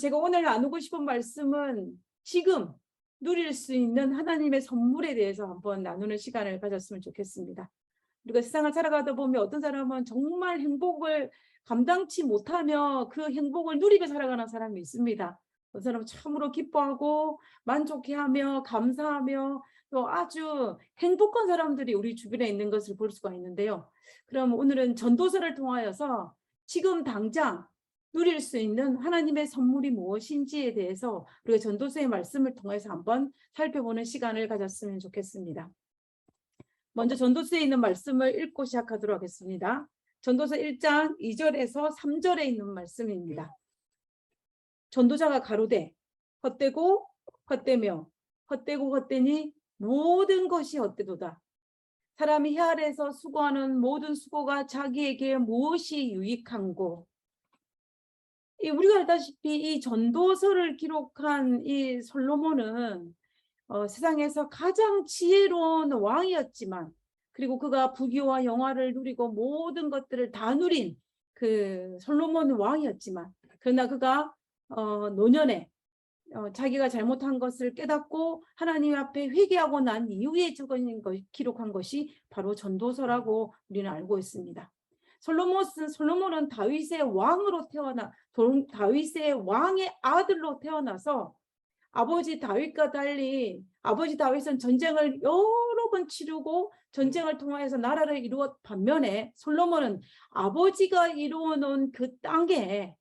제가 오늘 나누고 싶은 말씀은 지금 누릴 수 있는 하나님의 선물에 대해서 한번 나누는 시간을 가졌으면 좋겠습니다. 우리가 세상을 살아가다 보면 어떤 사람은 정말 행복을 감당치 못하며 그 행복을 누리며 살아가는 사람이 있습니다. 어떤 사람은 참으로 기뻐하고 만족해하며 감사하며 또 아주 행복한 사람들이 우리 주변에 있는 것을 볼 수가 있는데요. 그럼 오늘은 전도서를 통하여서 지금 당장 누릴 수 있는 하나님의 선물이 무엇인지에 대해서 우리가 전도서의 말씀을 통해서 한번 살펴보는 시간을 가졌으면 좋겠습니다. 먼저 전도서에 있는 말씀을 읽고 시작하도록 하겠습니다. 전도서 1장 2절에서 3절에 있는 말씀입니다. 전도자가 가로되 헛되고 헛되며 헛되고 헛되니 모든 것이 헛되도다. 사람이 해 아래에서 수고하는 모든 수고가 자기에게 무엇이 유익한고. 우리가 알다시피 이 전도서를 기록한 이 솔로몬은 세상에서 가장 지혜로운 왕이었지만, 그리고 그가 부귀와 영화를 누리고 모든 것들을 다 누린 그 솔로몬 왕이었지만, 그러나 그가 노년에 자기가 잘못한 것을 깨닫고 하나님 앞에 회개하고 난 이후에 기록한 것이 바로 전도서라고 우리는 알고 있습니다. 솔로몬은 다윗의 왕으로 다윗의 왕의 아들로 태어나서 아버지 다윗과 달리 아버지 다윗은 전쟁을 여러 번 치르고 전쟁을 통해서 나라를 이루었 반면에 솔로몬은 아버지가 이루어놓은 그 땅에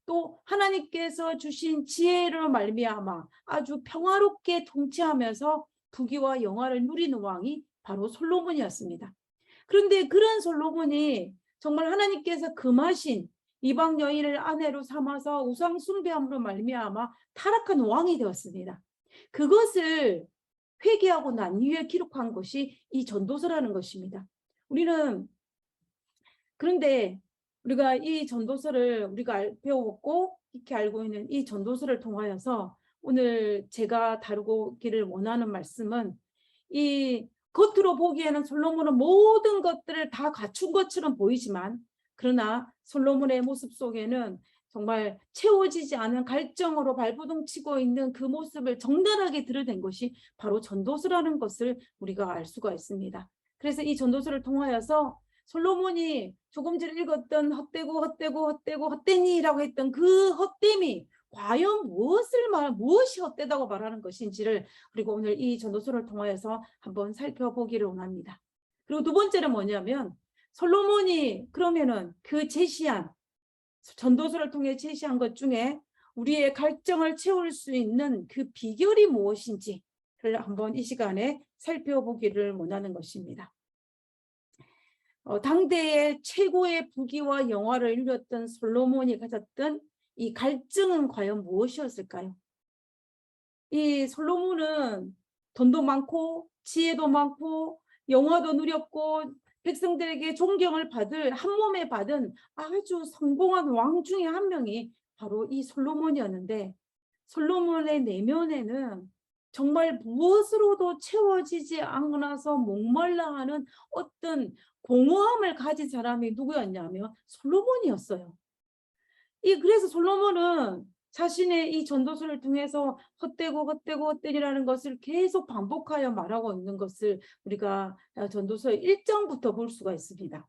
또 하나님께서 주신 지혜로 말미암아 아주 평화롭게 통치하면서 부귀와 영화를 누리는 왕이 바로 솔로몬이었습니다. 그런데 그런 솔로몬이 정말 하나님께서 금하신 이방 여인을 아내로 삼아서 우상 숭배함으로 말미암아 타락한 왕이 되었습니다. 그것을 회개하고 난 이후에 기록한 것이 이 전도서라는 것입니다. 그런데 우리가 이 전도서를 우리가 배웠고 익히 알고 있는 이 전도서를 통하여서 오늘 제가 다루기를 원하는 말씀은, 이 겉으로 보기에는 솔로몬은 모든 것들을 다 갖춘 것처럼 보이지만, 그러나 솔로몬의 모습 속에는 정말 채워지지 않은 갈증으로 발버둥치고 있는 그 모습을 적나라하게 드러낸 것이 바로 전도서라는 것을 우리가 알 수가 있습니다. 그래서 이 전도서를 통하여서 솔로몬이 조금 전에 읽었던 헛되니라고 했던 그 헛됨이 과연 무엇이 헛되다고 말하는 것인지를, 그리고 오늘 이 전도서를 통하여서 한번 살펴보기를 원합니다. 그리고 두 번째는 뭐냐면, 솔로몬이 그러면은 그 전도서를 통해 제시한 것 중에 우리의 갈증을 채울 수 있는 그 비결이 무엇인지를 한번 이 시간에 살펴보기를 원하는 것입니다. 당대의 최고의 부귀와 영화를 이루었던 솔로몬이 가졌던 이 갈증은 과연 무엇이었을까요? 이 솔로몬은 돈도 많고 지혜도 많고 영화도 누렸고 백성들에게 존경을 한 몸에 받은 아주 성공한 왕 중에 한 명이 바로 이 솔로몬이었는데, 솔로몬의 내면에는 정말 무엇으로도 채워지지 않아서 목말라 하는 어떤 공허함을 가진 사람이 누구였냐면 솔로몬이었어요. 그래서 솔로몬은 자신의 이 전도서를 통해서 헛되니라는 것을 계속 반복하여 말하고 있는 것을 우리가 전도서 1장부터 볼 수가 있습니다.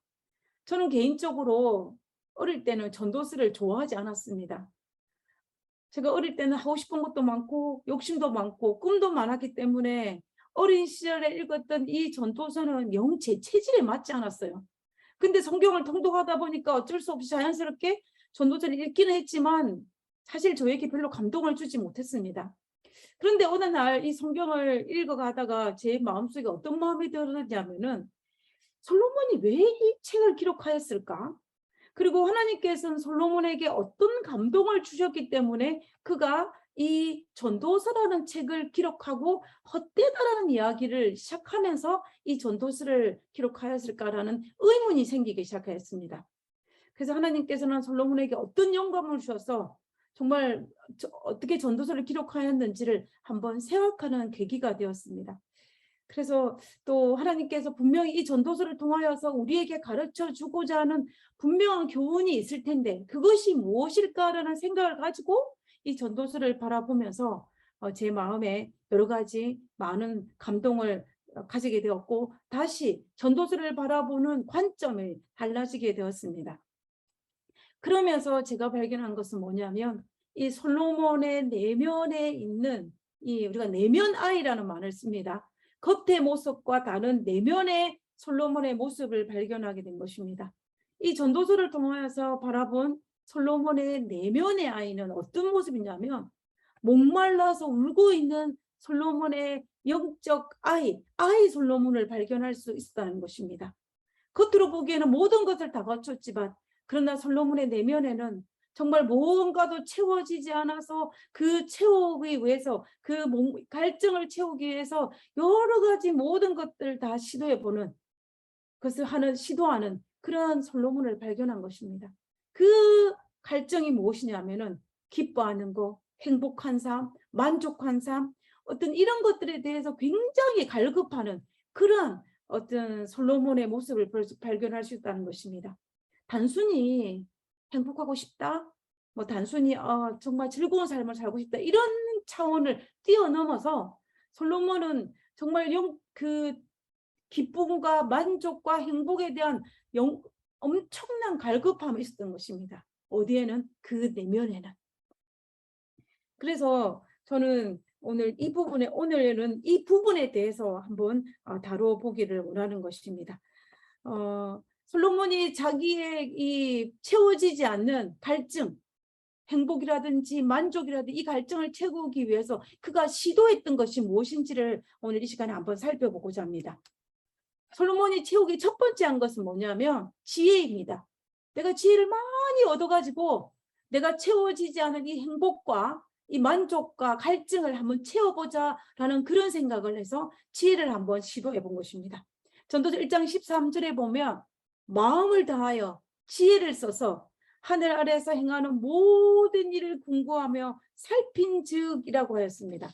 저는 개인적으로 어릴 때는 전도서를 좋아하지 않았습니다. 제가 어릴 때는 하고 싶은 것도 많고 욕심도 많고 꿈도 많았기 때문에 어린 시절에 읽었던 이 전도서는 영 제 체질에 맞지 않았어요. 근데 성경을 통독하다 보니까 어쩔 수 없이 자연스럽게 전도서를 읽기는 했지만 사실 저에게 별로 감동을 주지 못했습니다. 그런데 어느 날 이 성경을 읽어가다가 제 마음속에 어떤 마음이 들었냐면은, 솔로몬이 왜 이 책을 기록하였을까? 그리고 하나님께서는 솔로몬에게 어떤 감동을 주셨기 때문에 그가 이 전도서라는 책을 기록하고 헛되다라는 이야기를 시작하면서 이 전도서를 기록하였을까라는 의문이 생기기 시작했습니다. 그래서 하나님께서는 솔로몬에게 어떤 영감을 주셔서 정말 어떻게 전도서를 기록하였는지를 한번 생각하는 계기가 되었습니다. 그래서 또 하나님께서 분명히 이 전도서를 통하여서 우리에게 가르쳐 주고자 하는 분명한 교훈이 있을 텐데 그것이 무엇일까라는 생각을 가지고 이 전도서를 바라보면서 제 마음에 여러 가지 많은 감동을 가지게 되었고 다시 전도서를 바라보는 관점이 달라지게 되었습니다. 그러면서 제가 발견한 것은 뭐냐면 이 솔로몬의 내면에 있는 이 우리가 내면 아이라는 말을 씁니다. 겉의 모습과 다른 내면의 솔로몬의 모습을 발견하게 된 것입니다. 이 전도서를 통하여서 바라본 솔로몬의 내면의 아이는 어떤 모습이냐면 목말라서 울고 있는 솔로몬의 영적 아이 솔로몬을 발견할 수 있다는 것입니다. 겉으로 보기에는 모든 것을 다 갖췄지만 그러나 솔로몬의 내면에는 정말 무언가도 채워지지 않아서 그 채우기 위해서 그 갈증을 채우기 위해서 여러 가지 모든 것들 다 시도해보는 그것을 시도하는 그런 솔로몬을 발견한 것입니다. 그 갈증이 무엇이냐면은 기뻐하는 것, 행복한 삶, 만족한 삶, 어떤 이런 것들에 대해서 굉장히 갈급하는 그러한 어떤 솔로몬의 모습을 발견할 수 있다는 것입니다. 단순히 행복하고 싶다, 뭐 단순히 정말 즐거운 삶을 살고 싶다 이런 차원을 뛰어넘어서 솔로몬은 정말 그 기쁨과 만족과 행복에 대한 엄청난 갈급함이 있었던 것입니다. 어디에는? 그 내면에는. 그래서 저는 오늘은 이 부분에 대해서 한번 다뤄보기를 원하는 것입니다. 솔로몬이 자기의 이 채워지지 않는 갈증, 행복이라든지 만족이라든지 이 갈증을 채우기 위해서 그가 시도했던 것이 무엇인지를 오늘 이 시간에 한번 살펴보고자 합니다. 솔로몬이 채우기 첫 번째 한 것은 뭐냐면 지혜입니다. 내가 지혜를 많이 얻어가지고 내가 채워지지 않은 이 행복과 이 만족과 갈증을 한번 채워보자 라는 그런 생각을 해서 지혜를 한번 시도해 본 것입니다. 전도서 1장 13절에 보면 마음을 다하여 지혜를 써서 하늘 아래에서 행하는 모든 일을 궁구하며 살핀즉이라고 하였습니다.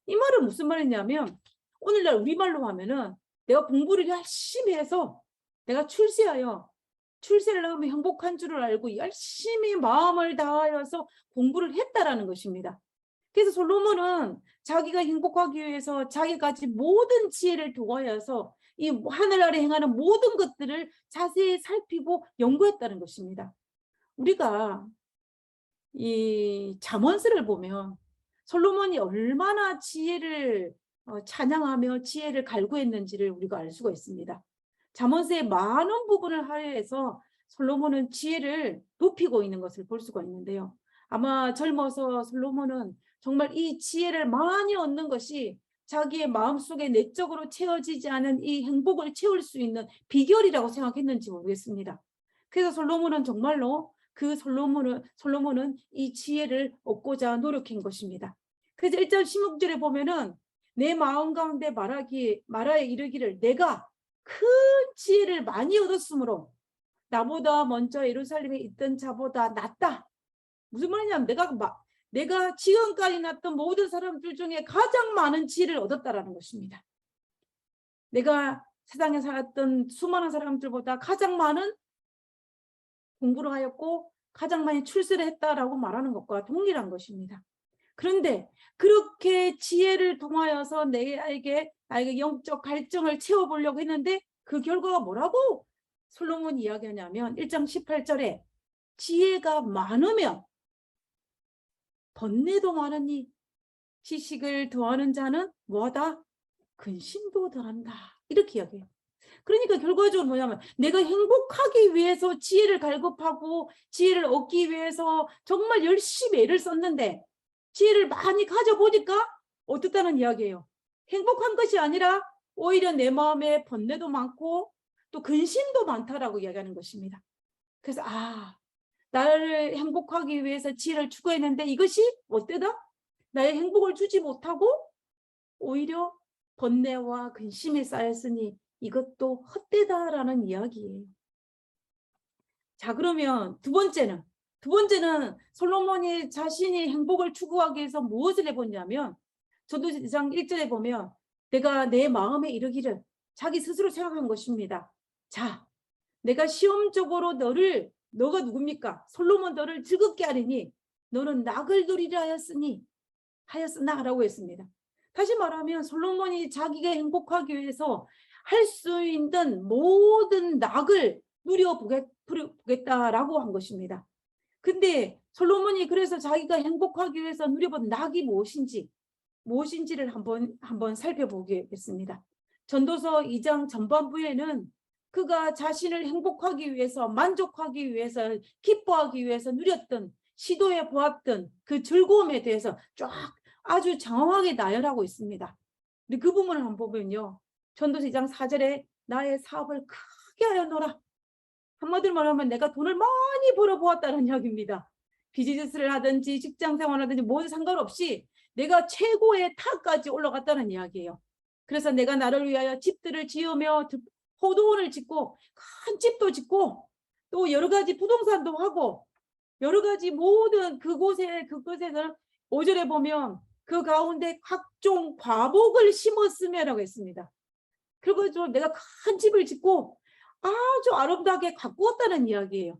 이 말은 무슨 말이냐면 오늘날 우리말로 하면은 내가 공부를 열심히 해서 내가 출세를 하면 행복한 줄을 알고 열심히 마음을 다하여서 공부를 했다라는 것입니다. 그래서 솔로몬은 자기가 행복하기 위해서 자기가 가진 모든 지혜를 도하여서 이 하늘 아래 행하는 모든 것들을 자세히 살피고 연구했다는 것입니다. 우리가 이 잠언서를 보면 솔로몬이 얼마나 지혜를 찬양하며 지혜를 갈구했는지를 우리가 알 수가 있습니다. 잠언서의 많은 부분을 하여해서 솔로몬은 지혜를 높이고 있는 것을 볼 수가 있는데요. 아마 젊어서 솔로몬은 정말 이 지혜를 많이 얻는 것이 자기의 마음속에 내적으로 채워지지 않은 이 행복을 채울 수 있는 비결이라고 생각했는지 모르겠습니다. 그래서 솔로몬은 정말로 솔로몬은 이 지혜를 얻고자 노력한 것입니다. 그래서 1절 16절에 보면은 내 마음 가운데 말하여 이르기를 내가 큰 지혜를 많이 얻었으므로 나보다 먼저 예루살렘에 있던 자보다 낫다. 무슨 말이냐면 내가 지금까지 났던 모든 사람들 중에 가장 많은 지혜를 얻었다라는 것입니다. 내가 세상에 살았던 수많은 사람들보다 가장 많은 공부를 하였고 가장 많이 출세를 했다라고 말하는 것과 동일한 것입니다. 그런데 그렇게 지혜를 통하여서 나에게 영적 갈증을 채워보려고 했는데 그 결과가 뭐라고 솔로몬이 이야기하냐면 1장 18절에 지혜가 많으면 번뇌도 많으니 지식을 더하는 자는 뭐하다? 근심도 더한다. 이렇게 이야기해요. 그러니까 결과적으로 뭐냐면 내가 행복하기 위해서 지혜를 갈급하고 지혜를 얻기 위해서 정말 열심히 애를 썼는데 지혜를 많이 가져보니까 어떻다는 이야기예요. 행복한 것이 아니라 오히려 내 마음에 번뇌도 많고 또 근심도 많다라고 이야기하는 것입니다. 그래서 나를 행복하기 위해서 지혜를 추구했는데 이것이 어때다? 나의 행복을 주지 못하고 오히려 번뇌와 근심이 쌓였으니 이것도 헛되다라는 이야기예요. 자, 그러면 두 번째는 솔로몬이 자신이 행복을 추구하기 위해서 무엇을 해보냐면 전도서 2장 1절에 보면 내가 내 마음에 이르기를 자기 스스로 생각한 것입니다. 자, 내가 시험적으로 너가 누굽니까? 솔로몬 너를 즐겁게 하리니 너는 낙을 누리려 하였으나라고 했습니다. 다시 말하면 솔로몬이 자기가 행복하기 위해서 할 수 있는 모든 낙을 누려보겠다라고 한 것입니다. 근데 솔로몬이 그래서 자기가 행복하기 위해서 누려본 낙이 무엇인지를 한번 살펴보겠습니다. 전도서 2장 전반부에는 그가 자신을 행복하기 위해서, 만족하기 위해서, 기뻐하기 위해서 누렸던, 시도해 보았던 그 즐거움에 대해서 쫙 아주 장황하게 나열하고 있습니다. 근데 그 부분을 한번 보면요, 전도서 2장 4절에 나의 사업을 크게 하여노라. 한마디로 말하면 내가 돈을 많이 벌어보았다는 이야기입니다. 비즈니스를 하든지 직장 생활하든지 모두 상관없이 내가 최고의 탑까지 올라갔다는 이야기예요. 그래서 내가 나를 위하여 집들을 지으며 포도원을 짓고 큰 집도 짓고 또 여러 가지 부동산도 하고 여러 가지 모든 그곳에서 5절에 보면 그 가운데 각종 과복을 심었으며라고 했습니다. 그리고 좀 내가 큰 집을 짓고 아주 아름답게 가꾸었다는 이야기예요.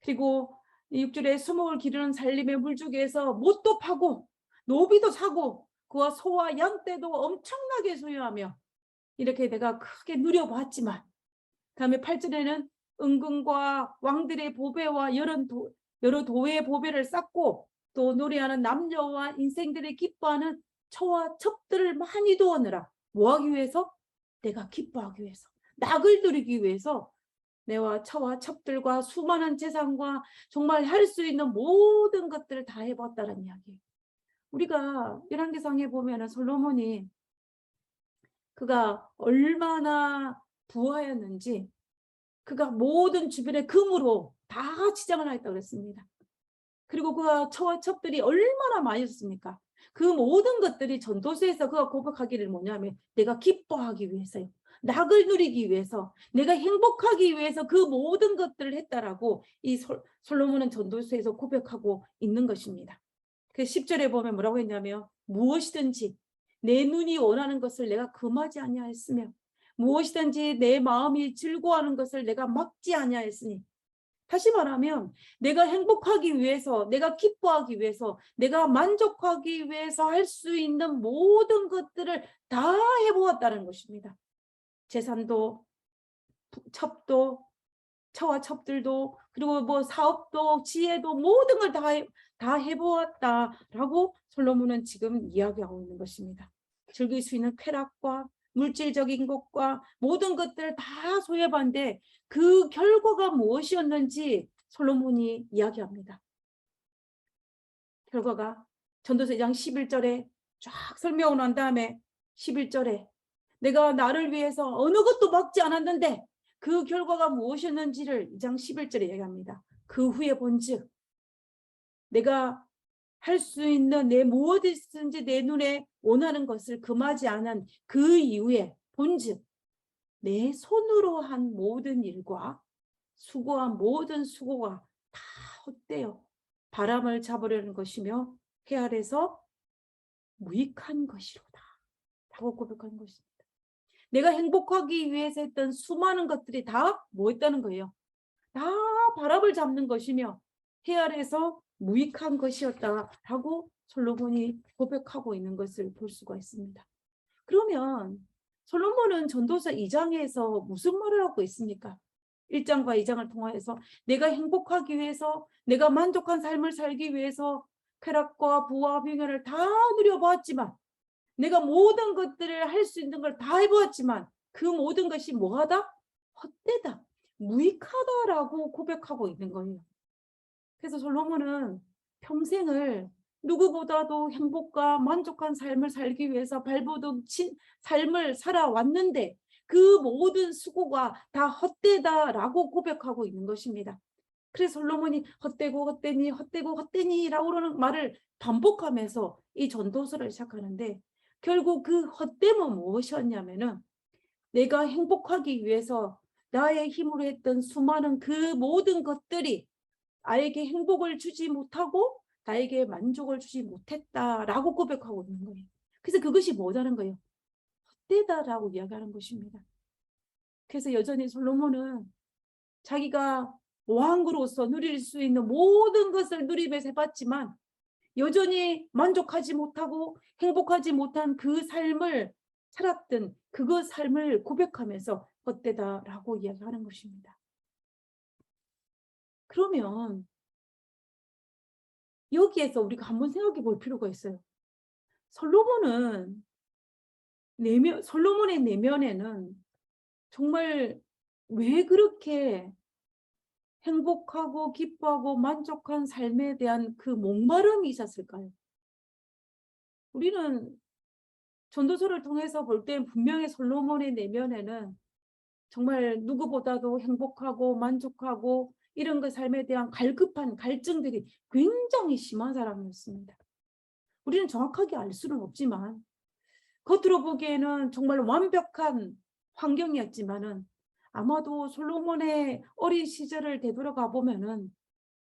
그리고 6절에 수목을 기르는 살림의 물주기에서 못도 파고 노비도 사고 그와 소와 양떼도 엄청나게 소유하며 이렇게 내가 크게 누려봤지만, 다음에 8절에는 은금과 왕들의 보배와 여러 도의 보배를 쌓고 또 노래하는 남녀와 인생들이 기뻐하는 처와 첩들을 많이 두었느라. 뭐하기 위해서? 내가 기뻐하기 위해서, 낙을 누리기 위해서 내와 처와 첩들과 수많은 재산과 정말 할 수 있는 모든 것들을 다 해봤다는 이야기예요. 우리가 열왕기상에 보면은 솔로몬이 그가 얼마나 부하였는지, 그가 모든 주변의 금으로 다 치장을 하였다고 그랬습니다. 그리고 그가 처와 첩들이 얼마나 많이 있었습니까? 그 모든 것들이 전도서에서 그가 고백하기를 뭐냐면 내가 기뻐하기 위해서요, 낙을 누리기 위해서, 내가 행복하기 위해서 그 모든 것들을 했다라고 이 솔로몬은 전도서에서 고백하고 있는 것입니다. 그 10절에 보면 뭐라고 했냐면 무엇이든지 내 눈이 원하는 것을 내가 금하지 아니하였으며 무엇이든지 내 마음이 즐거워하는 것을 내가 막지 아니하였으니. 다시 말하면 내가 행복하기 위해서, 내가 기뻐하기 위해서, 내가 만족하기 위해서 할 수 있는 모든 것들을 다 해보았다는 것입니다. 재산도, 첩도, 처와 첩들도, 그리고 뭐 사업도, 지혜도, 모든 걸 다 해보았다라고 솔로몬은 지금 이야기하고 있는 것입니다. 즐길 수 있는 쾌락과 물질적인 것과 모든 것들을 다 소유해봤는데 그 결과가 무엇이었는지 솔로몬이 이야기합니다. 결과가 전도서 2장 11절에 쫙 설명을 한 다음에 11절에 내가 나를 위해서 어느 것도 막지 않았는데 그 결과가 무엇이었는지를 2장 11절에 얘기합니다. 그 후에 본즉 내가 할 수 있는 내 무엇이든지 내 눈에 원하는 것을 금하지 않은 그 이후에 본즉 내 손으로 한 모든 일과 수고한 모든 수고가 다 헛되어 바람을 잡으려는 것이며 해 아래서 무익한 것이로다 라고 고백한 것입니다. 내가 행복하기 위해서 했던 수많은 것들이 다 뭐 했다는 거예요? 다 바람을 잡는 것이며 해 아래서 무익한 것이었다라고 솔로몬이 고백하고 있는 것을 볼 수가 있습니다. 그러면 솔로몬은 전도서 2장에서 무슨 말을 하고 있습니까? 1장과 2장을 통하여서 내가 행복하기 위해서, 내가 만족한 삶을 살기 위해서 쾌락과 부와 명예를 다 누려보았지만, 내가 모든 것들을 할 수 있는 걸 다 해보았지만 그 모든 것이 뭐하다? 헛되다, 무익하다라고 고백하고 있는 거예요. 그래서 솔로몬은 평생을 누구보다도 행복과 만족한 삶을 살기 위해서 발버둥 친 삶을 살아왔는데 그 모든 수고가 다 헛되다라고 고백하고 있는 것입니다. 그래서 솔로몬이 헛되고 헛되니 헛되고 헛되니라고 그러는 말을 반복하면서 이 전도서를 시작하는데, 결국 그 헛됨은 무엇이었냐면은 내가 행복하기 위해서 나의 힘으로 했던 수많은 그 모든 것들이 나에게 행복을 주지 못하고 나에게 만족을 주지 못했다라고 고백하고 있는 거예요. 그래서 그것이 뭐라는 거예요? 헛되다라고 이야기하는 것입니다. 그래서 여전히 솔로몬은 자기가 왕으로서 누릴 수 있는 모든 것을 누리면서 해봤지만 여전히 만족하지 못하고 행복하지 못한 그 삶을 살았던 그 삶을 고백하면서 헛되다라고 이야기하는 것입니다. 그러면 여기에서 우리가 한번 생각해 볼 필요가 있어요. 솔로몬의 내면에는 정말 왜 그렇게 행복하고 기뻐하고 만족한 삶에 대한 그 목마름이 있었을까요? 우리는 전도서를 통해서 볼 때 분명히 솔로몬의 내면에는 정말 누구보다도 행복하고 만족하고 이런 그 삶에 대한 갈급한 갈증들이 굉장히 심한 사람이었습니다. 우리는 정확하게 알 수는 없지만 겉으로 보기에는 정말 완벽한 환경이었지만은 아마도 솔로몬의 어린 시절을 되돌아가 보면은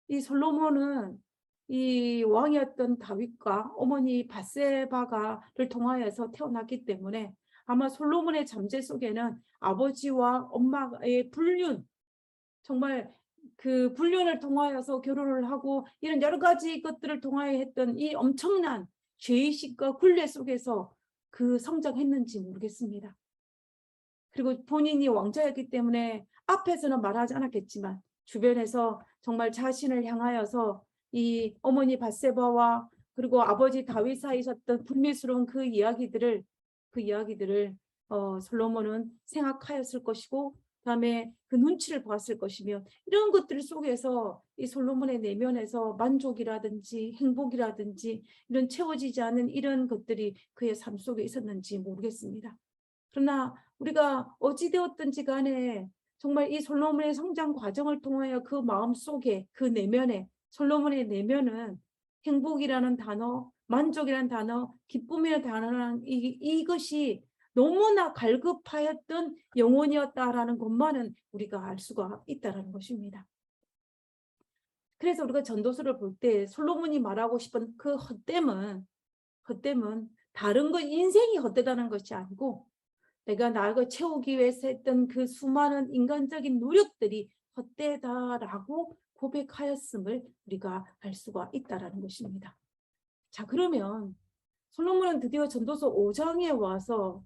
이 솔로몬은 이 왕이었던 다윗과 어머니 밧세바가를 통하여서 태어났기 때문에 아마 솔로몬의 잠재 속에는 아버지와 엄마의 불륜, 정말 그 불륜을 통하여서 결혼을 하고 이런 여러 가지 것들을 통하여 했던 이 엄청난 죄의식과 굴레 속에서 그 성장했는지 모르겠습니다. 그리고 본인이 왕자였기 때문에 앞에서는 말하지 않았겠지만 주변에서 정말 자신을 향하여서 이 어머니 밧세바와 그리고 아버지 다윗 사이에 있었던 불미스러운 그 이야기들을 솔로몬은 생각하였을 것이고 그다음에 그 눈치를 보았을 것이며 이런 것들 속에서 이 솔로몬의 내면에서 만족이라든지 행복이라든지 이런 채워지지 않은 이런 것들이 그의 삶 속에 있었는지 모르겠습니다. 그러나 우리가 어찌되었든지 간에 정말 이 솔로몬의 성장 과정을 통하여 그 마음속에 그 내면에 솔로몬의 내면은 행복이라는 단어, 만족이라는 단어, 기쁨이라는 단어라는 이것이 너무나 갈급하였던 영혼이었다라는 것만은 우리가 알 수가 있다는 것입니다. 그래서 우리가 전도서를 볼 때 솔로몬이 말하고 싶은 그 헛됨은 다른 것, 인생이 헛되다는 것이 아니고 내가 나를 채우기 위해서 했던 그 수많은 인간적인 노력들이 헛되다라고 고백하였음을 우리가 알 수가 있다는 것입니다. 자, 그러면 솔로몬은 드디어 전도서 5장에 와서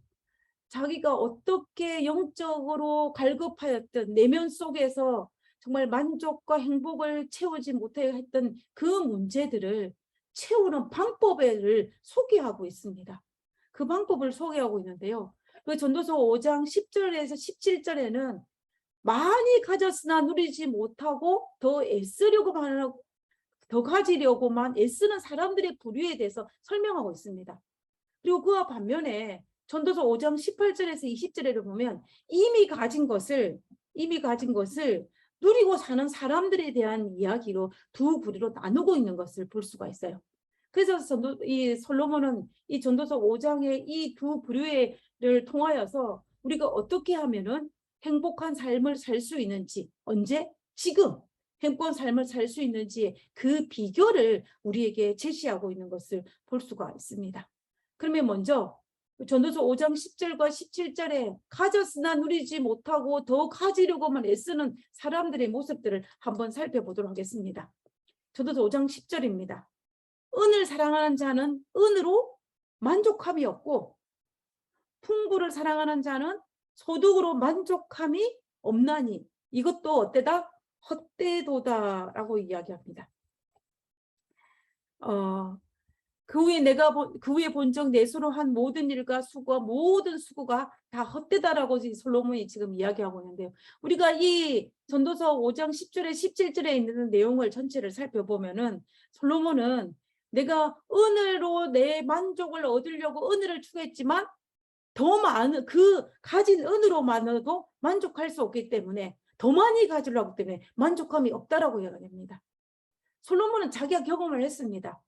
자기가 어떻게 영적으로 갈급하였던 내면 속에서 정말 만족과 행복을 채우지 못했던 그 문제들을 채우는 방법을 소개하고 있습니다. 그 방법을 소개하고 있는데요. 그 전도서 5장 10절에서 17절에는 많이 가졌으나 누리지 못하고 더 가지려고만 애쓰는 사람들의 부류에 대해서 설명하고 있습니다. 그리고 그와 반면에 전도서 5장 18절에서 20절에 보면 이미 가진 것을 누리고 사는 사람들에 대한 이야기로 두 부류로 나누고 있는 것을 볼 수가 있어요. 그래서 이 솔로몬은 이 전도서 5장의 이 두 부류를 통하여서 우리가 어떻게 하면은 행복한 삶을 살 수 있는지, 언제? 지금 행복한 삶을 살 수 있는지 그 비결을 우리에게 제시하고 있는 것을 볼 수가 있습니다. 그러면 먼저 전도서 5장 10절과 17절에 가졌으나 누리지 못하고 더 가지려고만 애쓰는 사람들의 모습들을 한번 살펴보도록 하겠습니다. 전도서 5장 10절입니다. 은을 사랑하는 자는 은으로 만족함이 없고 풍부를 사랑하는 자는 소득으로 만족함이 없나니 이것도 어때다? 헛되도다라고 이야기합니다. 그 후에 본적 내 손으로 한 모든 일과 수고와 모든 수고가 다 헛되다라고 솔로몬이 지금 이야기하고 있는데요. 우리가 이 전도서 5장 10절에 17절에 있는 내용을 전체를 살펴보면은 솔로몬은 내가 은으로 내 만족을 얻으려고 은을 추구했지만 더 많은 그 가진 은으로만으로도 만족할 수 없기 때문에 더 많이 가지려고 하기 때문에 만족감이 없다라고 이야기합니다. 솔로몬은 자기가 경험을 했습니다.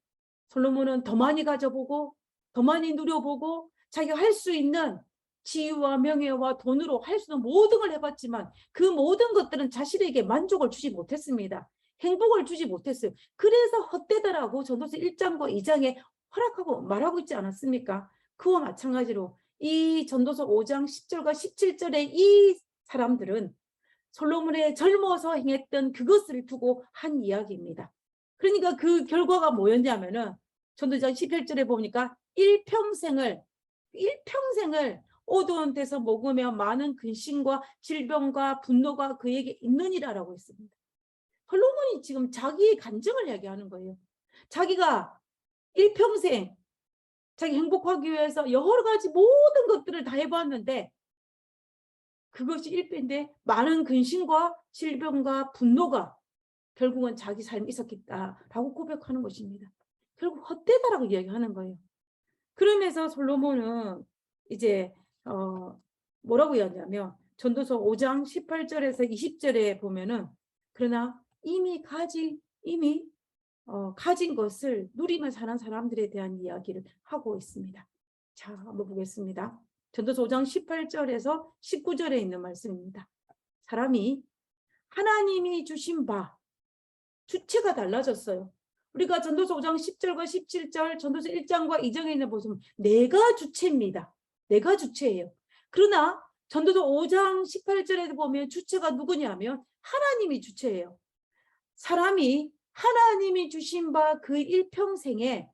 솔로몬은 더 많이 가져보고 더 많이 누려보고 자기가 할 수 있는 지위와 명예와 돈으로 할 수 있는 모든 걸 해봤지만 그 모든 것들은 자신에게 만족을 주지 못했습니다. 행복을 주지 못했어요. 그래서 헛되다라고 전도서 1장과 2장에 허락하고 말하고 있지 않았습니까? 그와 마찬가지로 이 전도서 5장 10절과 17절의 이 사람들은 솔로몬의 젊어서 행했던 그것을 두고 한 이야기입니다. 그러니까 그 결과가 뭐였냐면은 전도서 18절에 보니까 일평생을 어두운 데서 먹으며 많은 근심과 질병과 분노가 그에게 있느니라라고 했습니다. 솔로몬이 지금 자기의 간증을 이야기하는 거예요. 자기가 일평생 자기 행복하기 위해서 여러 가지 모든 것들을 다 해봤는데 그것이 일패인데 많은 근심과 질병과 분노가 결국은 자기 삶에 있었겠다라고 고백하는 것입니다. 결국 헛되다라고 이야기하는 거예요. 그러면서 솔로몬은 이제 뭐라고 이야기하냐면 전도서 5장 18절에서 20절에 보면은 그러나 이미 가진 것을 누리며 사는 사람들에 대한 이야기를 하고 있습니다. 자, 한번 보겠습니다. 전도서 5장 18절에서 19절에 있는 말씀입니다. 사람이 하나님이 주신 바 주체가 달라졌어요. 우리가 전도서 5장 10절과 17절, 전도서 1장과 2장에 있는 보시면 내가 주체입니다. 내가 주체예요. 그러나 전도서 5장 18절에도 보면 주체가 누구냐면 하나님이 주체예요. 사람이 하나님이 주신 바 그 일평생에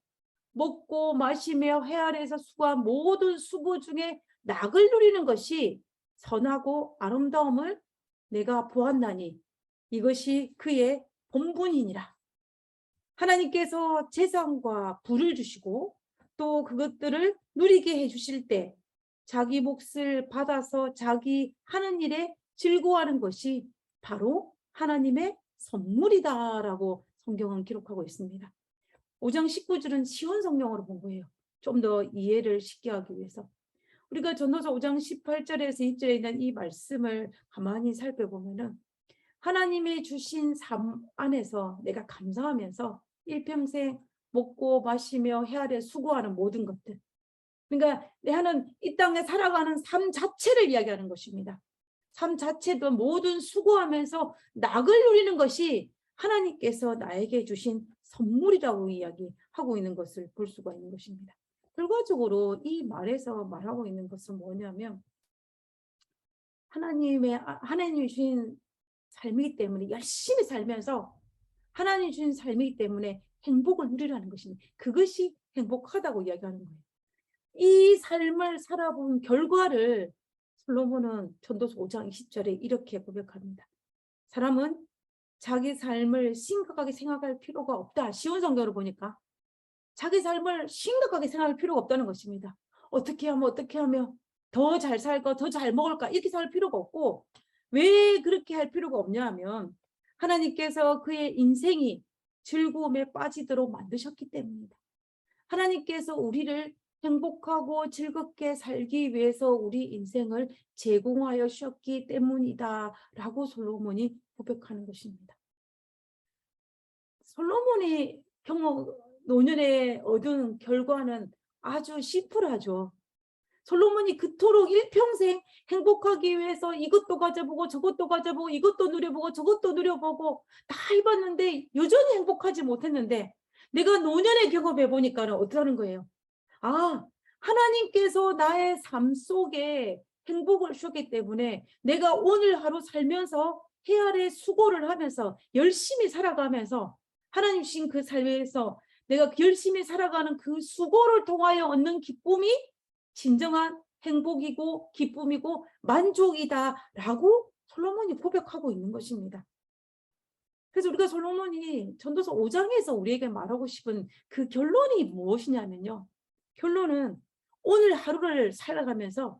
먹고 마시며 해 아래에서 수고한 모든 수고 중에 낙을 누리는 것이 선하고 아름다움을 내가 보았나니 이것이 그의 본분이니라. 하나님께서 재산과 부를 주시고 또 그것들을 누리게 해주실 때 자기 몫을 받아서 자기 하는 일에 즐거워하는 것이 바로 하나님의 선물이다라고 성경은 기록하고 있습니다. 5장 19절은 시온 성경으로 본 거예요. 좀 더 이해를 쉽게 하기 위해서. 우리가 전도서 5장 18절에서 20절에 있는 이 말씀을 가만히 살펴보면은 하나님이 주신 삶 안에서 내가 감사하면서 일평생 먹고 마시며 해 아래 수고하는 모든 것들. 그러니까 내가는 이 땅에 살아가는 삶 자체를 이야기하는 것입니다. 삶 자체도 모든 수고하면서 낙을 누리는 것이 하나님께서 나에게 주신 선물이라고 이야기하고 있는 것을 볼 수가 있는 것입니다. 결과적으로 이 말에서 말하고 있는 것은 뭐냐면 하나님이 주신 삶이기 때문에 열심히 살면서 하나님이 주신 삶이기 때문에 행복을 누리라는 것입니다. 그것이 행복하다고 이야기하는 거예요. 이 삶을 살아본 결과를 솔로몬은 전도서 5장 20절에 이렇게 고백합니다. 사람은 자기 삶을 심각하게 생각할 필요가 없다. 시온 성경을 보니까 자기 삶을 심각하게 생각할 필요가 없다는 것입니다. 어떻게 하면 더 잘 살까, 더 잘 먹을까 이렇게 살 필요가 없고 왜 그렇게 할 필요가 없냐 하면 하나님께서 그의 인생이 즐거움에 빠지도록 만드셨기 때문입니다. 하나님께서 우리를 행복하고 즐겁게 살기 위해서 우리 인생을 제공하여 주셨기 때문이다 라고 솔로몬이 고백하는 것입니다. 솔로몬이 노년에 얻은 결과는 아주 심플하죠. 솔로몬이 그토록 일평생 행복하기 위해서 이것도 가져보고 저것도 가져보고 이것도 누려보고 저것도 누려보고 다 해봤는데 여전히 행복하지 못했는데 내가 노년에 경험해 보니까 어떠하는 거예요. 아, 하나님께서 나의 삶 속에 행복을 주셨기 때문에 내가 오늘 하루 살면서 해 아래 수고를 하면서 열심히 살아가면서 하나님 주신 그 삶에서 내가 열심히 살아가는 그 수고를 통하여 얻는 기쁨이 진정한 행복이고 기쁨이고 만족이다라고 솔로몬이 고백하고 있는 것입니다. 그래서 우리가 솔로몬이 전도서 5장에서 우리에게 말하고 싶은 그 결론이 무엇이냐면요. 결론은 오늘 하루를 살아가면서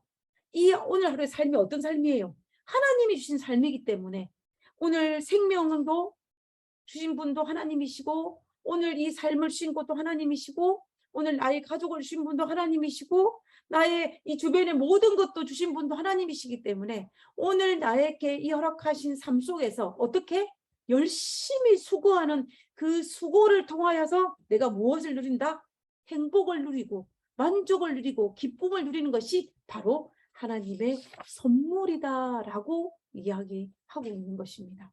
이 오늘 하루의 삶이 어떤 삶이에요? 하나님이 주신 삶이기 때문에 오늘 생명도 주신 분도 하나님이시고 오늘 이 삶을 주신 것도 하나님이시고 오늘 나의 가족을 주신 분도 하나님이시고 나의 이 주변의 모든 것도 주신 분도 하나님이시기 때문에 오늘 나에게 이 허락하신 삶 속에서 어떻게 열심히 수고하는 그 수고를 통하여서 내가 무엇을 누린다? 행복을 누리고 만족을 누리고 기쁨을 누리는 것이 바로 하나님의 선물이다라고 이야기하고 있는 것입니다.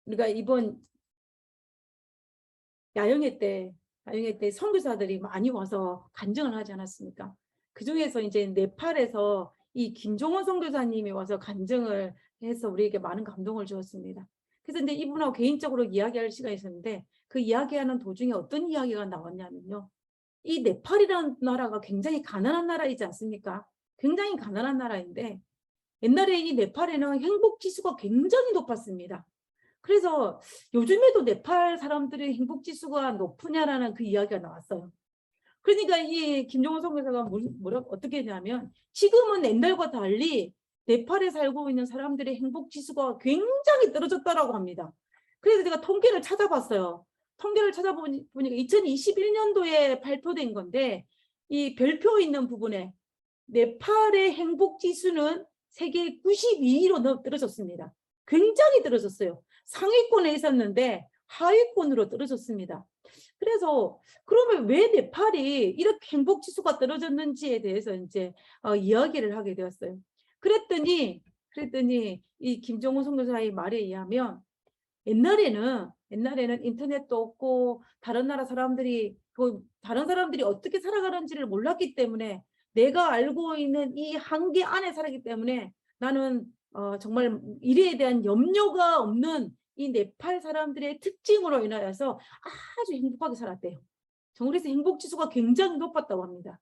우리가 이번 야영회 때 나중에 때 선교사들이 많이 와서 간증을 하지 않았습니까? 그 중에서 이제 네팔에서 이 김종원 선교사님이 와서 간증을 해서 우리에게 많은 감동을 주었습니다. 그래서 이제 이분하고 개인적으로 이야기할 시간이 있었는데 그 이야기하는 도중에 어떤 이야기가 나왔냐면요. 이 네팔이라는 나라가 굉장히 가난한 나라이지 않습니까? 굉장히 가난한 나라인데 옛날에 이 네팔에는 행복 지수가 굉장히 높았습니다. 그래서 요즘에도 네팔 사람들의 행복 지수가 높으냐라는 그 이야기가 나왔어요. 그러니까 이 김종원 선교사가 어떻게 했냐면 지금은 옛날과 달리 네팔에 살고 있는 사람들의 행복 지수가 굉장히 떨어졌다라고 합니다. 그래서 제가 통계를 찾아봤어요. 통계를 찾아보니까 2021년도에 발표된 건데 이 별표 있는 부분에 네팔의 행복 지수는 세계 92위로 떨어졌습니다. 굉장히 떨어졌어요. 상위권에 있었는데 하위권으로 떨어졌습니다. 그래서 그러면 왜 네팔이 이렇게 행복 지수가 떨어졌는지에 대해서 이제 이야기를 하게 되었어요. 그랬더니 이 김정은 선교사의 말에 의하면 옛날에는 인터넷도 없고 다른 나라 사람들이 다른 사람들이 어떻게 살아가는지를 몰랐기 때문에 내가 알고 있는 이 한계 안에 살았기 때문에 나는 정말 일에 대한 염려가 없는 이 네팔 사람들의 특징으로 인하여서 아주 행복하게 살았대요. 그래서 행복 지수가 굉장히 높았다고 합니다.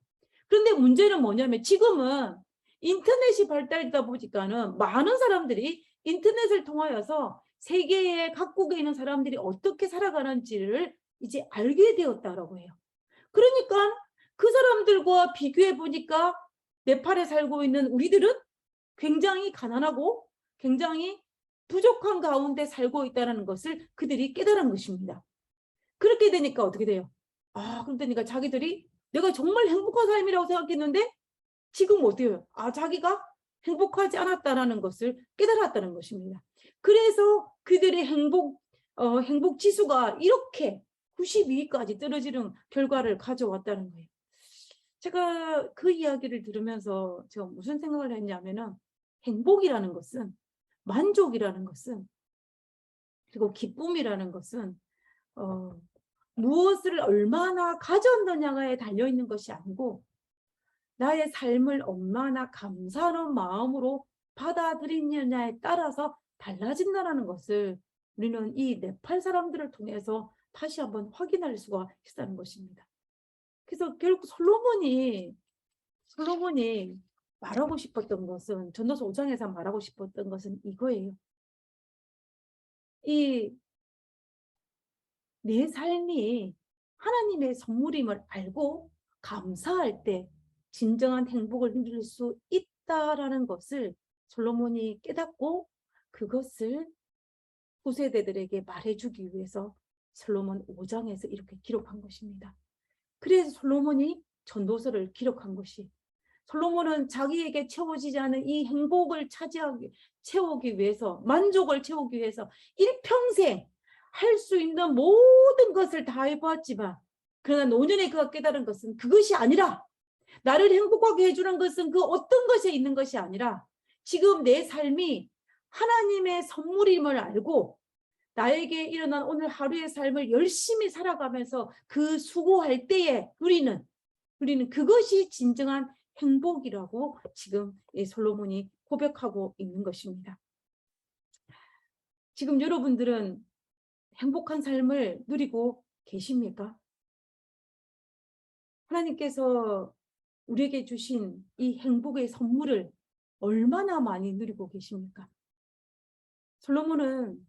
그런데 문제는 뭐냐면 지금은 인터넷이 발달되다 보니까는 많은 사람들이 인터넷을 통하여서 세계의 각국에 있는 사람들이 어떻게 살아가는지를 이제 알게 되었다라고 해요. 그러니까 그 사람들과 비교해 보니까 네팔에 살고 있는 우리들은 굉장히 가난하고 굉장히 부족한 가운데 살고 있다는 것을 그들이 깨달은 것입니다. 그렇게 되니까 어떻게 돼요? 그러니까 자기들이 내가 정말 행복한 삶이라고 생각했는데 지금 어때요? 자기가 행복하지 않았다는 것을 깨달았다는 것입니다. 그래서 그들의 행복 지수가 이렇게 92위까지 떨어지는 결과를 가져왔다는 거예요. 제가 그 이야기를 들으면서 제가 무슨 생각을 했냐면은 행복이라는 것은 만족이라는 것은 그리고 기쁨이라는 것은 무엇을 얼마나 가졌느냐에 달려있는 것이 아니고 나의 삶을 얼마나 감사하는 마음으로 받아들이느냐에 따라서 달라진다는 것을 우리는 이 네팔 사람들을 통해서 다시 한번 확인할 수가 있다는 것입니다. 그래서 결국 솔로몬이 말하고 싶었던 것은 전도서 5장에서 말하고 싶었던 것은 이거예요. 이 내 삶이 하나님의 선물임을 알고 감사할 때 진정한 행복을 누릴 수 있다라는 것을 솔로몬이 깨닫고 그것을 후세대들에게 말해주기 위해서 솔로몬 5장에서 이렇게 기록한 것입니다. 그래서 솔로몬이 전도서를 기록한 것이 솔로몬은 자기에게 채워지지 않은 이 행복을 채우기 위해서 만족을 채우기 위해서 일평생 할 수 있는 모든 것을 다 해보았지만 그러나 노년에 그가 깨달은 것은 그것이 아니라 나를 행복하게 해주는 것은 그 어떤 것에 있는 것이 아니라 지금 내 삶이 하나님의 선물임을 알고 나에게 일어난 오늘 하루의 삶을 열심히 살아가면서 그 수고할 때에 우리는 그것이 진정한 행복이라고 지금 솔로몬이 고백하고 있는 것입니다. 지금 여러분들은 행복한 삶을 누리고 계십니까? 하나님께서 우리에게 주신 이 행복의 선물을 얼마나 많이 누리고 계십니까? 솔로몬은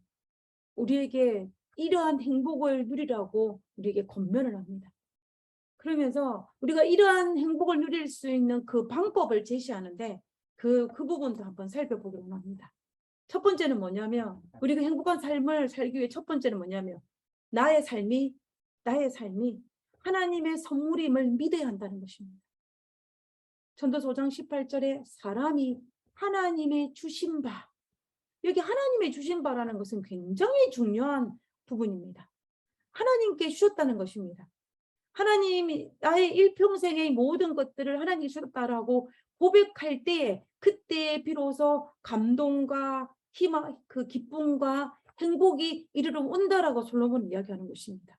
우리에게 이러한 행복을 누리라고 우리에게 권면을 합니다. 그러면서 우리가 이러한 행복을 누릴 수 있는 그 방법을 제시하는데 그 부분도 한번 살펴보기로 합니다. 첫 번째는 뭐냐면 우리가 행복한 삶을 살기 위해 첫 번째는 뭐냐면 나의 삶이 하나님의 선물임을 믿어야 한다는 것입니다. 전도서 5장 18절에 사람이 하나님의 주신 바, 여기 하나님의 주신 바라는 것은 굉장히 중요한 부분입니다. 하나님께 주셨다는 것입니다. 하나님이 나의 일평생의 모든 것들을 하나님이 주셨다라고 고백할 때에 그때에 비로소 감동과 희망, 그 기쁨과 행복이 이르러 온다라고 솔로몬은 이야기하는 것입니다.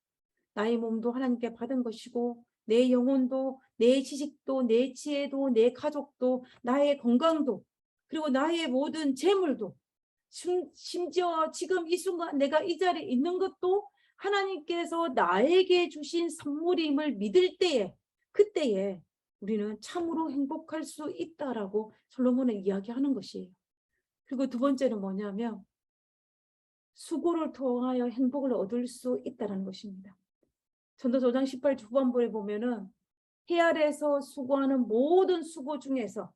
나의 몸도 하나님께 받은 것이고 내 영혼도 내 지식도 내 지혜도 내 가족도 나의 건강도 그리고 나의 모든 재물도 심지어 지금 이 순간 내가 이 자리에 있는 것도 하나님께서 나에게 주신 선물임을 믿을 때에 그때에 우리는 참으로 행복할 수 있다라고 솔로몬은 이야기하는 것이에요. 그리고 두 번째는 뭐냐면 수고를 통하여 행복을 얻을 수 있다는 것입니다. 전도서 5장 18절 후반부에 보면은 해 아래에서 수고하는 모든 수고 중에서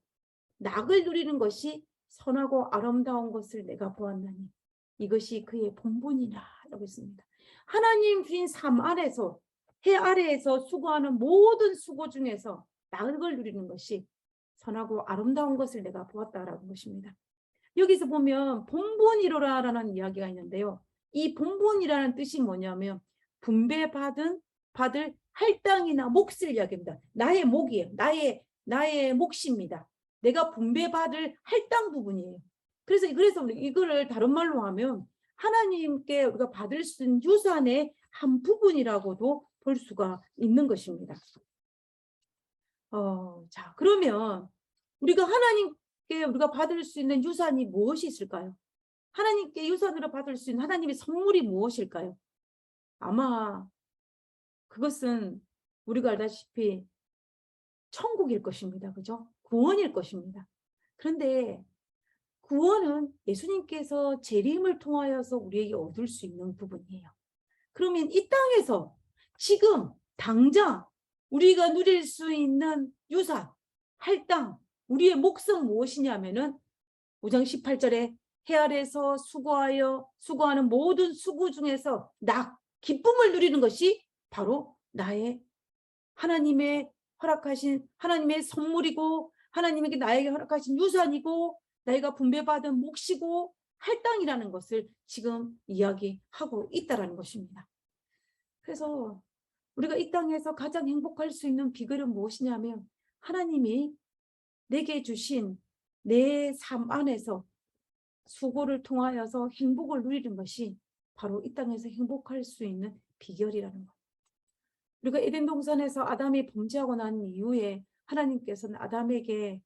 낙을 누리는 것이 선하고 아름다운 것을 내가 보았나니 이것이 그의 본분이라 라고 했습니다. 하나님 주신 삶 아래에서 해 아래에서 수고하는 모든 수고 중에서 낙을 누리는 것이 선하고 아름다운 것을 내가 보았다라는 것입니다. 여기서 보면 본분이로라라는 이야기가 있는데요. 이 본분이라는 뜻이 뭐냐면 분배받을 할당이나 몫을 이야기합니다. 나의 몫이에요. 나의 몫입니다. 내가 분배받을 할당 부분이에요. 그래서 우리 이거를 다른 말로 하면 하나님께 우리가 받을 수 있는 유산의 한 부분이라고도 볼 수가 있는 것입니다. 자, 그러면 우리가 하나님께 우리가 받을 수 있는 유산이 무엇이 있을까요? 하나님께 유산으로 받을 수 있는 하나님의 선물이 무엇일까요? 아마 그것은 우리가 알다시피 천국일 것입니다. 그죠? 구원일 것입니다. 그런데 구원은 예수님께서 재림을 통하여서 우리에게 얻을 수 있는 부분이에요. 그러면 이 땅에서 지금 당장 우리가 누릴 수 있는 유산, 할당, 우리의 몫은 무엇이냐면은 5장 18절에 해 아래에서 수고하는 모든 수고 중에서 기쁨을 누리는 것이 바로 나의 하나님의 허락하신 하나님의 선물이고 하나님에게 나에게 허락하신 유산이고 내가 분배받은 몫이고 할당이라는 것을 지금 이야기하고 있다는 것입니다. 그래서 우리가 이 땅에서 가장 행복할 수 있는 비결은 무엇이냐면 하나님이 내게 주신 내 삶 안에서 수고를 통하여서 행복을 누리는 것이 바로 이 땅에서 행복할 수 있는 비결이라는 것. 우리가 에덴 동산에서 아담이 범죄하고 난 이후에 하나님께서는 아담에게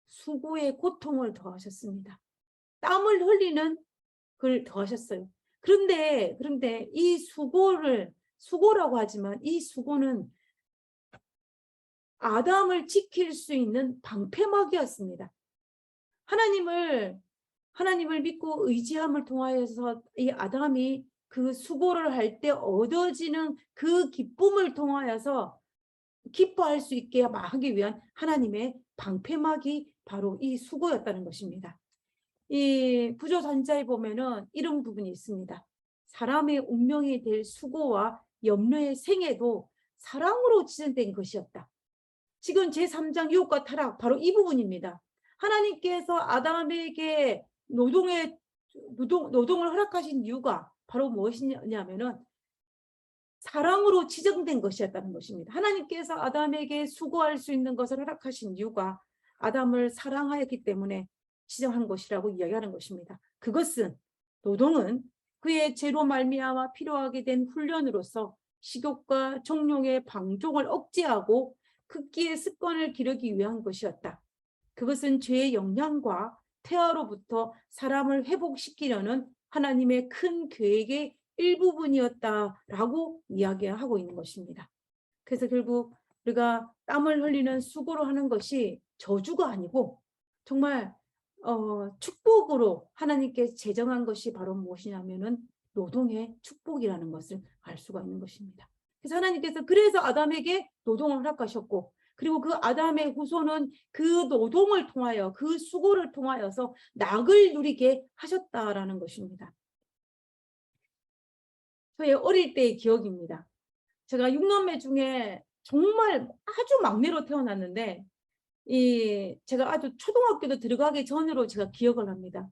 수고의 고통을 더하셨습니다. 땀을 흘리는 걸 더하셨어요. 그런데 이 수고라고 하지만 이 수고는 아담을 지킬 수 있는 방패막이었습니다. 하나님을 믿고 의지함을 통하여서 이 아담이 그 수고를 할 때 얻어지는 그 기쁨을 통하여서 기뻐할 수 있게 하기 위한 하나님의 방패막이 바로 이 수고였다는 것입니다. 이 구조산자에 보면은 이런 부분이 있습니다. 사람의 운명이 될 수고와 염려의 생애도 사랑으로 지정된 것이었다. 지금 제3장 유혹과 타락 바로 이 부분입니다. 하나님께서 아담에게 노동을 허락하신 이유가 바로 무엇이냐면은 사랑으로 지정된 것이었다는 것입니다. 하나님께서 아담에게 수고할 수 있는 것을 허락하신 이유가 아담을 사랑하였기 때문에 지정한 것이라고 이야기하는 것입니다. 노동은 그의 죄로 말미암아 필요하게 된 훈련으로서 식욕과 정욕의 방종을 억제하고 극기의 습관을 기르기 위한 것이었다. 그것은 죄의 영향과 태아로부터 사람을 회복시키려는 하나님의 큰 계획의 일부분이었다라고 이야기하고 있는 것입니다. 그래서 결국 우리가 땀을 흘리는 수고로 하는 것이 저주가 아니고 정말 축복으로 하나님께 제정한 것이 바로 무엇이냐면은 노동의 축복이라는 것을 알 수가 있는 것입니다. 그래서 하나님께서 아담에게 노동을 허락하셨고 그리고 그 아담의 후손은 그 노동을 통하여 그 수고를 통하여서 낙을 누리게 하셨다라는 것입니다. 저의 어릴 때의 기억입니다. 제가 6남매 중에 정말 아주 막내로 태어났는데 제가 아주 초등학교도 들어가기 전으로 제가 기억을 합니다.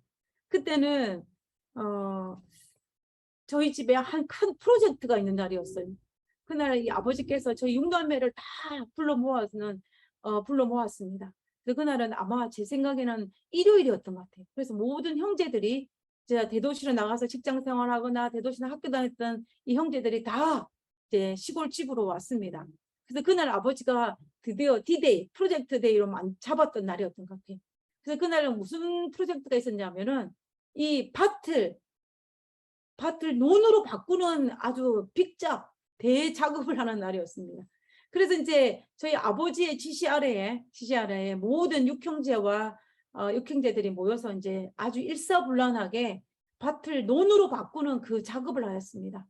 그때는 저희 집에 한 큰 프로젝트가 있는 날이었어요. 그날 이 아버지께서 저희 6남매를 다 불러 모았습니다. 그래서 그날은 아마 제 생각에는 일요일이었던 것 같아요. 그래서 모든 형제들이 제가 대도시로 나가서 직장 생활하거나 대도시나 학교 다녔던 이 형제들이 다 이제 시골 집으로 왔습니다. 그래서 그날 아버지가 드디어 D-Day, 프로젝트 데이로 잡았던 날이었던 것 같아요. 그래서 그날은 무슨 프로젝트가 있었냐면은 이 밭을 논으로 바꾸는 아주 빅작 대작업을 하는 날이었습니다. 그래서 이제 저희 아버지의 지시 아래에 모든 육형제와 육형제들이 모여서 이제 아주 일사불란하게 밭을 논으로 바꾸는 그 작업을 하였습니다.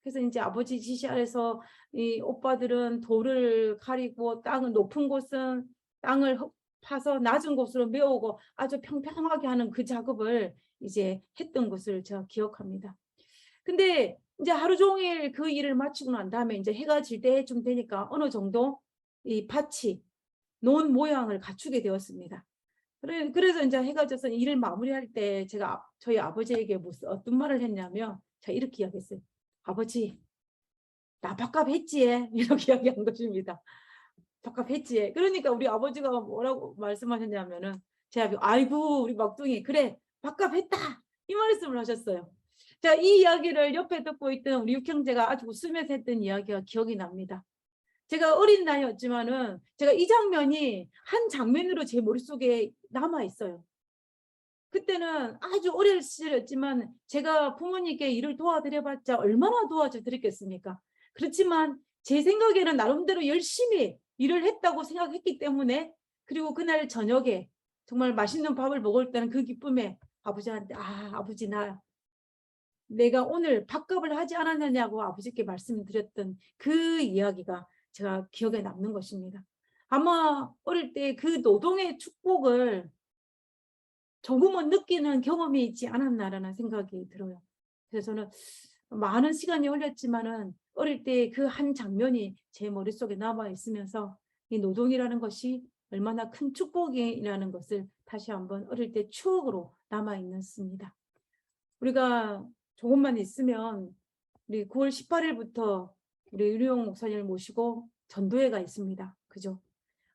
그래서 이제 아버지 지시 아래서 이 오빠들은 돌을 가리고 높은 곳은 땅을 파서 낮은 곳으로 메우고 아주 평평하게 하는 그 작업을 이제 했던 것을 제가 기억합니다. 근데 이제 하루 종일 그 일을 마치고 난 다음에 이제 해가 질 때쯤 되니까 어느 정도 이 밭이 논 모양을 갖추게 되었습니다. 그래서 이제 해가 져서 일을 마무리할 때 제가 저희 아버지에게 어떤 말을 했냐면 제가 이렇게 이야기했어요. 아버지, 나 밥값 했지? 이렇게 이야기한 것입니다. 밥값 했지? 그러니까 우리 아버지가 뭐라고 말씀하셨냐면은 제가 아이고 우리 막둥이 그래 밥값 했다 이 말씀을 하셨어요. 자, 이 이야기를 옆에 듣고 있던 우리 육형제가 아주 웃으면서 했던 이야기가 기억이 납니다. 제가 어린 나이였지만은 제가 이 장면이 한 장면으로 제 머릿속에 남아 있어요. 그때는 아주 어릴 시절이었지만 제가 부모님께 일을 도와드려봤자 얼마나 도와드렸겠습니까? 그렇지만 제 생각에는 나름대로 열심히 일을 했다고 생각했기 때문에 그리고 그날 저녁에 정말 맛있는 밥을 먹을 때는 그 기쁨에 아버지한테 아버지 내가 오늘 밥값을 하지 않았느냐고 아버지께 말씀드렸던 그 이야기가 제가 기억에 남는 것입니다. 아마 어릴 때 그 노동의 축복을 조금은 느끼는 경험이 있지 않았나라는 생각이 들어요. 그래서 저는 많은 시간이 흘렸지만은 어릴 때 그 한 장면이 제 머릿속에 남아 있으면서 이 노동이라는 것이 얼마나 큰 축복이라는 것을 다시 한번 어릴 때 추억으로 남아 있습니다. 우리가 조금만 있으면 우리 9월 18일부터 우리 유리용 목사님을 모시고 전도회가 있습니다. 그죠?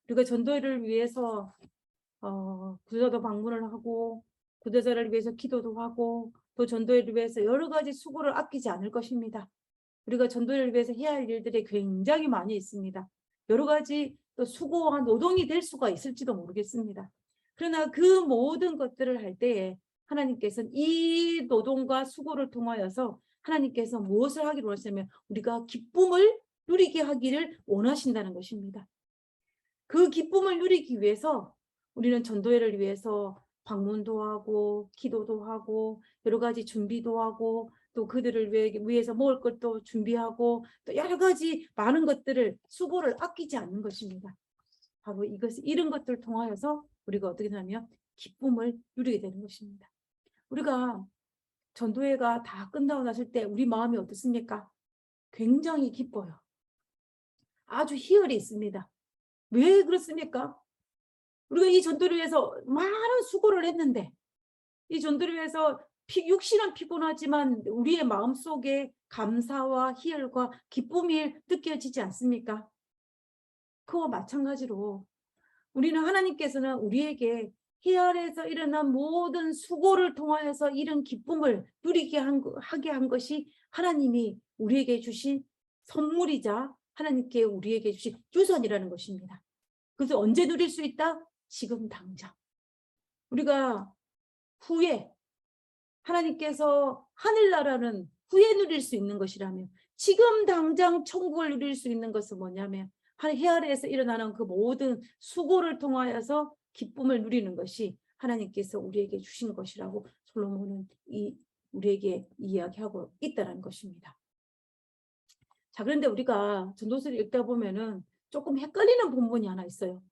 우리가 전도회를 위해서 구조자도 방문을 하고 구조자를 위해서 기도도 하고 또 전도회를 위해서 여러 가지 수고를 아끼지 않을 것입니다. 우리가 전도회를 위해서 해야 할 일들이 굉장히 많이 있습니다. 여러 가지 또 수고와 노동이 될 수가 있을지도 모르겠습니다. 그러나 그 모든 것들을 할 때에 하나님께서는 이 노동과 수고를 통하여서 하나님께서 무엇을 하기로 하시냐면 우리가 기쁨을 누리게 하기를 원하신다는 것입니다. 그 기쁨을 누리기 위해서 우리는 전도회를 위해서 방문도 하고 기도도 하고 여러 가지 준비도 하고 또 그들을 위해서 먹을 것도 준비하고 또 여러 가지 많은 것들을 수고를 아끼지 않는 것입니다. 바로 이런 것들을 통하여서 우리가 어떻게 하냐면 기쁨을 누리게 되는 것입니다. 우리가 전도회가 다 끝나고 났을 때 우리 마음이 어떻습니까? 굉장히 기뻐요. 아주 희열이 있습니다. 왜 그렇습니까? 우리가 이 전도를 위해서 많은 수고를 했는데 이 전도를 위해서 육신은 피곤하지만 우리의 마음속에 감사와 희열과 기쁨이 느껴지지 않습니까? 그와 마찬가지로 우리는 하나님께서는 우리에게 희열에서 일어난 모든 수고를 통하여서 이런 기쁨을 누리게 하게 한 것이 하나님이 우리에게 주신 선물이자 하나님께 우리에게 주신 유산이라는 것입니다. 그래서 언제 누릴 수 있다? 지금 당장. 우리가 후에 하나님께서 하늘나라는 후에 누릴 수 있는 것이라면 지금 당장 천국을 누릴 수 있는 것은 뭐냐면 해 아래에서 일어나는 그 모든 수고를 통하여서 기쁨을 누리는 것이 하나님께서 우리에게 주신 것이라고 솔로몬은 우리에게 이야기하고 있다는 것입니다. 자, 그런데 우리가 전도서를 읽다 보면은 조금 헷갈리는 부분이 하나 있어요.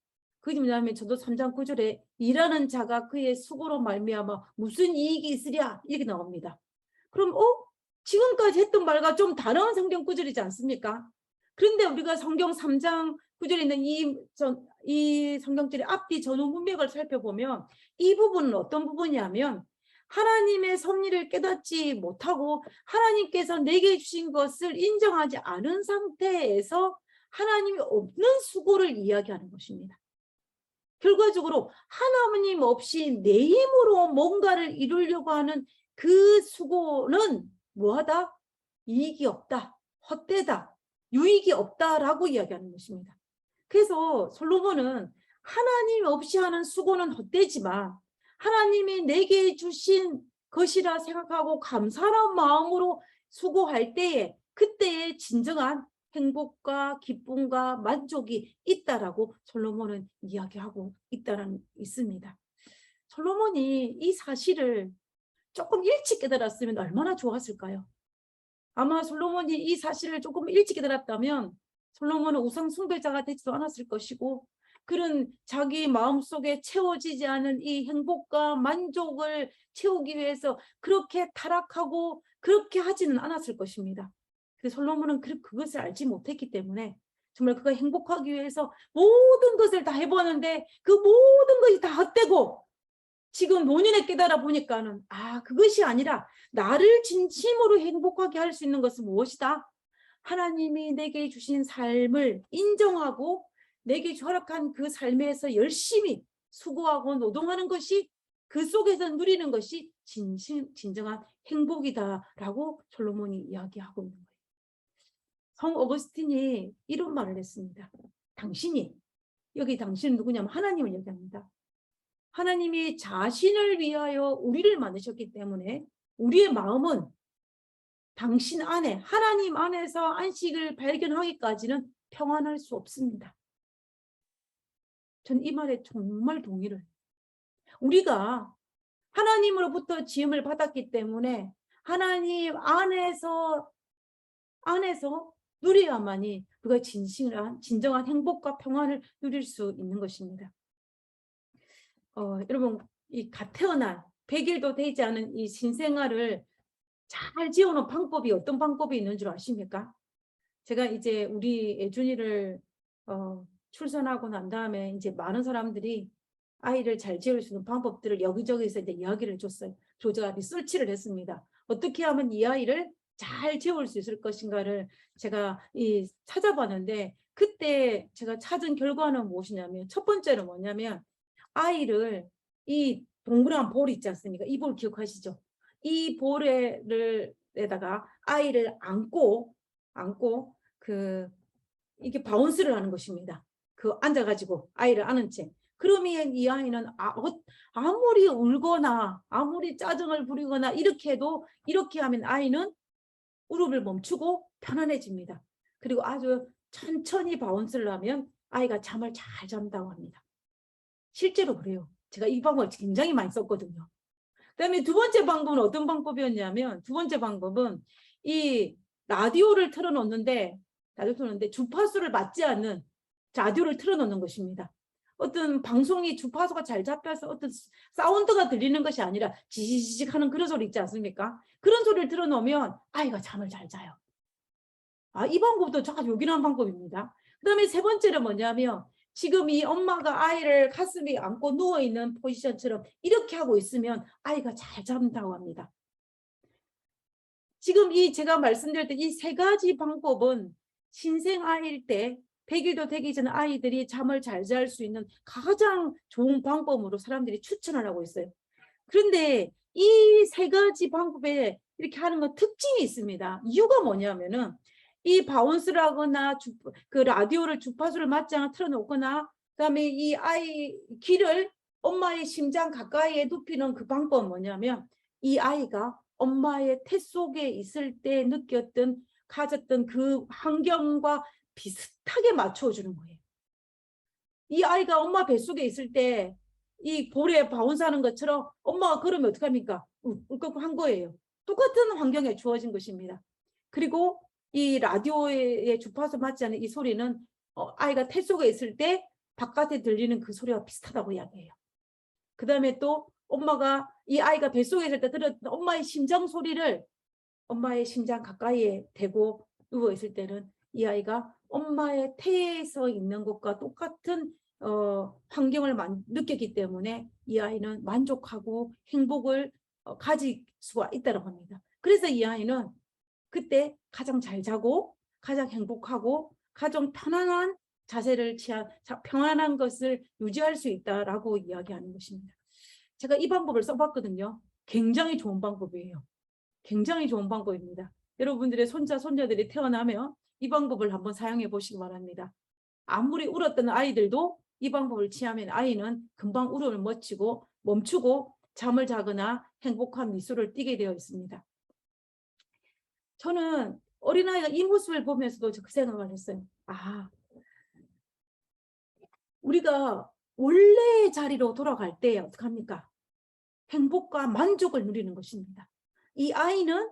그게 뭐냐면 전도 3장 9절에 일하는 자가 그의 수고로 말미암아 무슨 이익이 있으랴 이렇게 나옵니다. 그럼 지금까지 했던 말과 좀 다른 성경 구절이지 않습니까? 그런데 우리가 성경 3장 9절에 있는 이 성경절의 앞뒤 전후 문맥을 살펴보면 이 부분은 어떤 부분이냐면 하나님의 섭리를 깨닫지 못하고 하나님께서 내게 주신 것을 인정하지 않은 상태에서 하나님이 없는 수고를 이야기하는 것입니다. 결과적으로 하나님 없이 내 힘으로 뭔가를 이루려고 하는 그 수고는 뭐하다? 이익이 없다. 헛되다. 유익이 없다라고 이야기하는 것입니다. 그래서 솔로몬은 하나님 없이 하는 수고는 헛되지만 하나님이 내게 주신 것이라 생각하고 감사한 마음으로 수고할 때에 그때의 진정한 행복과 기쁨과 만족이 있다라고 솔로몬은 이야기하고 있습니다. 솔로몬이 이 사실을 조금 일찍 깨달았으면 얼마나 좋았을까요? 아마 솔로몬이 이 사실을 조금 일찍 깨달았다면 솔로몬은 우상 숭배자가 되지도 않았을 것이고 그런 자기 마음속에 채워지지 않은 이 행복과 만족을 채우기 위해서 그렇게 타락하고 그렇게 하지는 않았을 것입니다. 솔로몬은 그것을 알지 못했기 때문에 정말 그가 행복하기 위해서 모든 것을 다 해보는데 그 모든 것이 다 헛되고 지금 노년에 깨달아 보니까는 그것이 아니라 나를 진심으로 행복하게 할 수 있는 것은 무엇이다? 하나님이 내게 주신 삶을 인정하고 내게 허락한 그 삶에서 열심히 수고하고 노동하는 것이 그 속에서 누리는 것이 진정한 행복이다라고 솔로몬이 이야기하고 있는 거예요. 성 어거스틴이 이런 말을 했습니다. 여기 당신은 누구냐면 하나님을 얘기합니다. 하나님이 자신을 위하여 우리를 만드셨기 때문에 우리의 마음은 당신 안에 하나님 안에서 안식을 발견하기까지는 평안할 수 없습니다. 전 이 말에 정말 동의를 해요. 우리가 하나님으로부터 지음을 받았기 때문에 하나님 안에서 누려야만이 우리가 진정한 행복과 평안을 누릴 수 있는 것입니다. 여러분 이 갓 태어난 100일도 되지 않은 이 신생아를 잘 지어놓은 방법이 어떤 방법이 있는 줄 아십니까? 제가 이제 우리 애준이를 출산하고 난 다음에 이제 많은 사람들이 아이를 잘 지을 수 있는 방법들을 여기저기서 이제 이야기를 줬어요. 제가 리서치를 했습니다. 어떻게 하면 이 아이를 잘 재울 수 있을 것인가를 제가 찾아봤는데 그때 제가 찾은 결과는 무엇이냐면 첫 번째는 뭐냐면 아이를 이 동그란 볼 있지 않습니까? 이 볼 기억하시죠? 이 볼에다가 아이를 안고 이게 바운스를 하는 것입니다. 앉아가지고 아이를 안은 채. 그러면 이 아이는 아무리 울거나 아무리 짜증을 부리거나 이렇게 해도 이렇게 하면 아이는 울음을 멈추고 편안해집니다. 그리고 아주 천천히 바운스를 하면 아이가 잠을 잘 잔다고 합니다. 실제로 그래요. 제가 이 방법을 굉장히 많이 썼거든요. 그다음에 두 번째 방법은 어떤 방법이었냐면 두 번째 방법은 이 라디오를 틀어놓는데 주파수를 맞지 않는 라디오를 틀어놓는 것입니다. 어떤 방송이 주파수가 잘 잡혀서 어떤 사운드가 들리는 것이 아니라 지지직 하는 그런 소리 있지 않습니까? 그런 소리를 틀어놓으면 아이가 잠을 잘 자요. 이 방법도 아주 요긴한 방법입니다. 그 다음에 세 번째는 뭐냐면 지금 이 엄마가 아이를 가슴에 안고 누워있는 포지션처럼 이렇게 하고 있으면 아이가 잘 잔다고 합니다. 지금 제가 말씀드릴 때 이 세 가지 방법은 신생아일 때 100일도 되기 전 아이들이 잠을 잘 잘 수 있는 가장 좋은 방법으로 사람들이 추천을 하고 있어요. 그런데 이 세 가지 방법에 이렇게 하는 건 특징이 있습니다. 이유가 뭐냐면은 이 바운스를 하거나 그 라디오를 주파수를 맞지 않아 틀어놓거나 그다음에 이 아이 귀를 엄마의 심장 가까이에 눕히는 그 방법은 뭐냐면 이 아이가 엄마의 태 속에 있을 때 가졌던 그 환경과 비슷하게 맞춰주는 거예요. 이 아이가 엄마 뱃속에 있을 때 이 볼에 바운스하는 것처럼 엄마가 그러면 어떡합니까? 한 거예요. 똑같은 환경에 주어진 것입니다. 그리고 이 라디오의 주파수 맞지 않는 이 소리는 아이가 태 속에 있을 때 바깥에 들리는 그 소리와 비슷하다고 이야기해요. 그 다음에 또 엄마가 이 아이가 뱃속에 있을 때 들었던 엄마의 심장 소리를 엄마의 심장 가까이에 대고 누워 있을 때는 이 아이가 엄마의 태에서 있는 것과 똑같은 환경을 느꼈기 때문에 이 아이는 만족하고 행복을 가질 수가 있다고 합니다. 그래서 이 아이는 그때 가장 잘 자고 가장 행복하고 가장 편안한 자세를 평안한 것을 유지할 수 있다라고 이야기하는 것입니다. 제가 이 방법을 써봤거든요. 굉장히 좋은 방법이에요. 굉장히 좋은 방법입니다. 여러분들의 손자들이 태어나면 이 방법을 한번 사용해 보시기 바랍니다. 아무리 울었던 아이들도 이 방법을 취하면 아이는 금방 울음을 멈추고 잠을 자거나 행복한 미소를 띠게 되어 있습니다. 저는 어린아이가 이 모습을 보면서도 그 생각을 했어요. 아, 우리가 원래의 자리로 돌아갈 때 어떡합니까? 행복과 만족을 누리는 것입니다. 이 아이는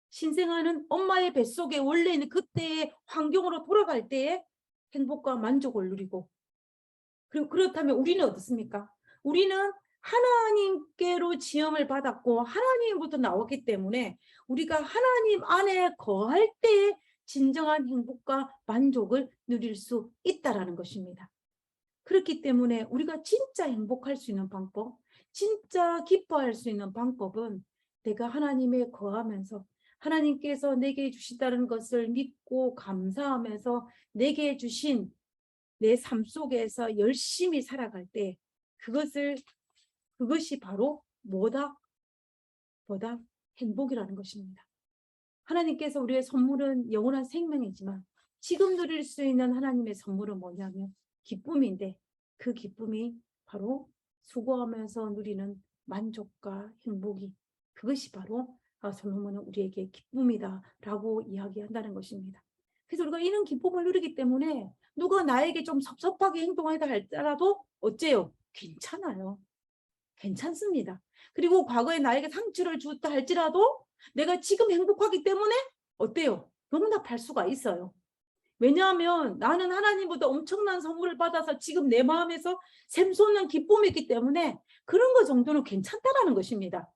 신생아는 엄마의 뱃속에 원래 있는 그때의 환경으로 돌아갈 때에 행복과 만족을 누리고, 그리고 그렇다면 우리는 어떻습니까? 우리는 하나님께로 지음을 받았고 하나님부터 나왔기 때문에 우리가 하나님 안에 거할 때 진정한 행복과 만족을 누릴 수 있다라는 것입니다. 그렇기 때문에 우리가 진짜 행복할 수 있는 방법, 진짜 기뻐할 수 있는 방법은 내가 하나님에 거하면서 하나님께서 내게 주시다는 것을 믿고 감사하면서 내게 주신 내 삶 속에서 열심히 살아갈 때 그것이 바로 뭐다 행복이라는 것입니다. 하나님께서 우리의 선물은 영원한 생명이지만 지금 누릴 수 있는 하나님의 선물은 뭐냐면 기쁨인데, 그 기쁨이 바로 수고하면서 누리는 만족과 행복이, 그것이 바로 솔로몬은 우리에게 기쁨이다라고 이야기한다는 것입니다. 그래서 우리가 이런 기쁨을 누리기 때문에 누가 나에게 좀 섭섭하게 행동하다 할지라도 어째요? 괜찮아요. 괜찮습니다. 그리고 과거에 나에게 상처를 주었다 할지라도 내가 지금 행복하기 때문에 어때요? 용납할 수가 있어요. 왜냐하면 나는 하나님보다 엄청난 선물을 받아서 지금 내 마음에서 샘솟는 기쁨이 있기 때문에 그런 거 정도는 괜찮다라는 것입니다.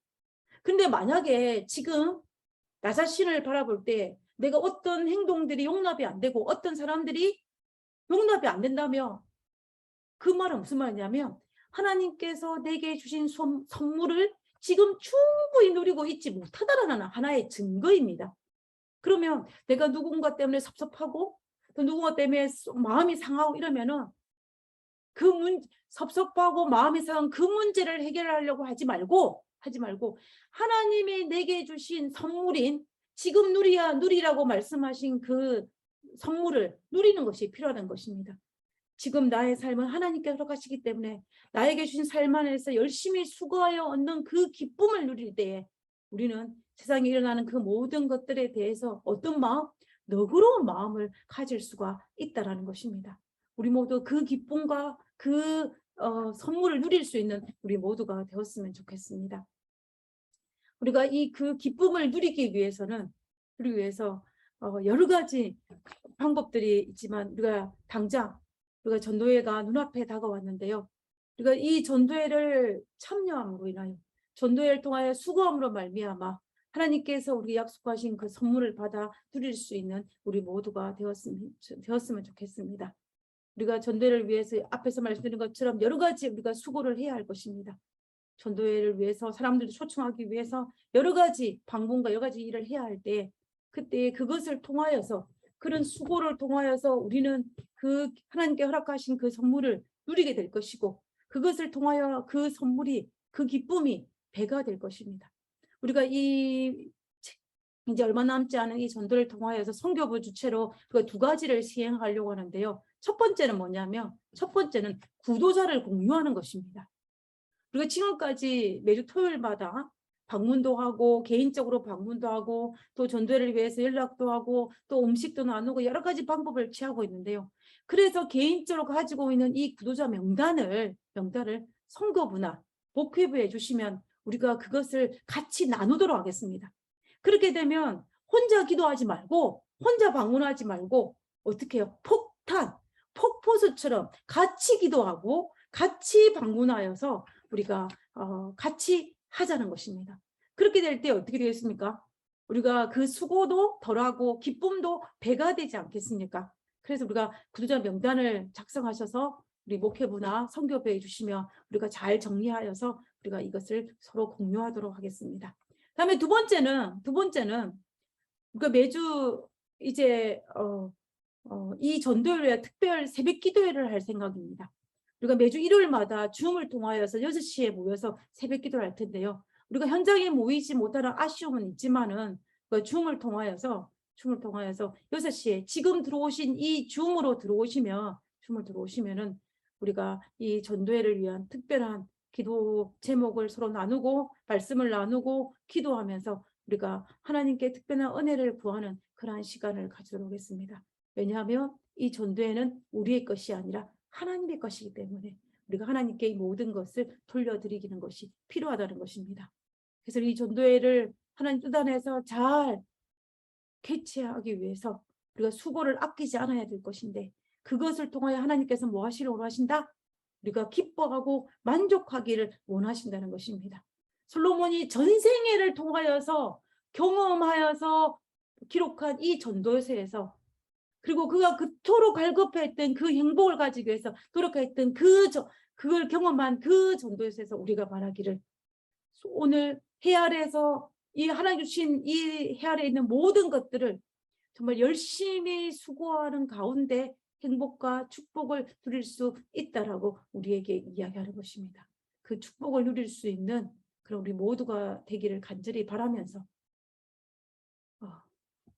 근데 만약에 지금 나 자신을 바라볼 때 내가 어떤 행동들이 용납이 안 되고 어떤 사람들이 용납이 안 된다면 그 말은 무슨 말이냐면 하나님께서 내게 주신 선물을 지금 충분히 누리고 있지 못하다라는 하나의 증거입니다. 그러면 내가 누군가 때문에 섭섭하고 또 누군가 때문에 마음이 상하고 이러면은 섭섭하고 마음이 상한 그 문제를 해결하려고 하지 말고 하나님이 내게 주신 선물인 지금 누리라고 말씀하신 그 선물을 누리는 것이 필요한 것입니다. 지금 나의 삶은 하나님께서 허락하시기 때문에 나에게 주신 삶 안에서 열심히 수고하여 얻는 그 기쁨을 누릴 때에 우리는 세상에 일어나는 그 모든 것들에 대해서 어떤 마음? 너그러운 마음을 가질 수가 있다는 것입니다. 우리 모두 그 기쁨과 그 선물을 누릴 수 있는 우리 모두가 되었으면 좋겠습니다. 우리가 그 기쁨을 누리기 위해서는 여러 가지 방법들이 있지만 우리가 전도회가 눈앞에 다가왔는데요. 우리가 이 전도회를 참여함으로 인하여 전도회를 통하여 수고함으로 말미암아 하나님께서 우리 약속하신 그 선물을 받아 누릴 수 있는 우리 모두가 되었으면 좋겠습니다. 우리가 전도회를 위해서 앞에서 말씀드린 것처럼 여러 가지 우리가 수고를 해야 할 것입니다. 전도회를 위해서 사람들을 초청하기 위해서 여러 가지 방문과 여러 가지 일을 해야 할 때 그때 그것을 통하여서 그런 수고를 통하여서 우리는 그 하나님께 허락하신 그 선물을 누리게 될 것이고 그것을 통하여 그 선물이 그 기쁨이 배가 될 것입니다. 우리가 이제 얼마 남지 않은 이 전도를 통하여서 선교부 주체로 그 두 가지를 시행하려고 하는데요. 첫 번째는 뭐냐면 구도자를 공유하는 것입니다. 우리가 지금까지 매주 토요일마다 방문도 하고 개인적으로 방문도 하고 또 전도회를 위해서 연락도 하고 또 음식도 나누고 여러 가지 방법을 취하고 있는데요. 그래서 개인적으로 가지고 있는 이 구도자 명단을 선교부나 목회부에 주시면 우리가 그것을 같이 나누도록 하겠습니다. 그렇게 되면 혼자 기도하지 말고 혼자 방문하지 말고 어떻게 해요? 폭포수처럼 같이 기도하고 같이 방문하여서 우리가 같이 하자는 것입니다. 그렇게 될 때 어떻게 되겠습니까? 우리가 그 수고도 덜하고 기쁨도 배가 되지 않겠습니까? 그래서 우리가 구도자 명단을 작성하셔서 우리 목회부나 선교부에 주시면 우리가 잘 정리하여서 우리가 이것을 서로 공유하도록 하겠습니다. 다음에 두 번째는 우리가 매주 이제 이 전도회에 특별 새벽 기도회를 할 생각입니다. 우리가 매주 일요일마다 줌을 통하여서 6시에 모여서 새벽 기도를 할 텐데요. 우리가 현장에 모이지 못하는 아쉬움은 있지만은 줌을 통하여서 춤을 통하여서 6시에 지금 들어오신 이 줌으로 들어오시면은 우리가 이 전도회를 위한 특별한 기도 제목을 서로 나누고 말씀을 나누고 기도하면서 우리가 하나님께 특별한 은혜를 구하는 그러한 시간을 가지도록 하겠습니다. 왜냐하면 이 전도회는 우리의 것이 아니라 하나님의 것이기 때문에 우리가 하나님께 이 모든 것을 돌려드리는 것이 필요하다는 것입니다. 그래서 이 전도회를 하나님 뜻 안에서 잘 개최하기 위해서 우리가 수고를 아끼지 않아야 될 것인데, 그것을 통하여 하나님께서 뭐 하시려고 원하신다? 우리가 기뻐하고 만족하기를 원하신다는 것입니다. 솔로몬이 전생애를 통하여서 경험하여서 기록한 이 전도서에서, 그리고 그가 그토록 갈급했던 그 행복을 가지기 위해서 노력했던 그걸 경험한 그 전도서에서 우리가 말하기를, 오늘 해 아래에서 이 하나님 주신 이 해 아래에 있는 모든 것들을 정말 열심히 수고하는 가운데 행복과 축복을 누릴 수 있다라고 우리에게 이야기하는 것입니다. 그 축복을 누릴 수 있는 그런 우리 모두가 되기를 간절히 바라면서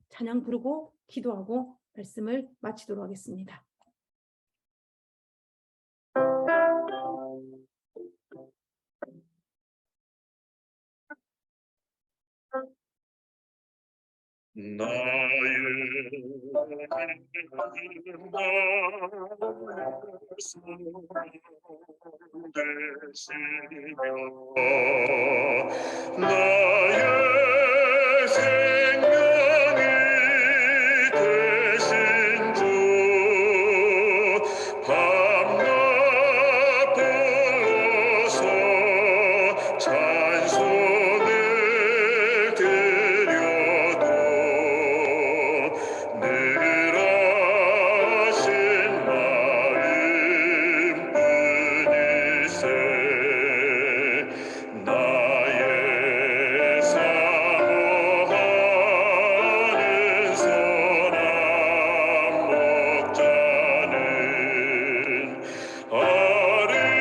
찬양 부르고 기도하고 말씀을 마치도록 하겠습니다. 나의 생명이 되신 주 밤낮 불러서 찬송을 드려도 늘 하신 마음뿐일세. 나의 사모하는 선한 목자는 아름다운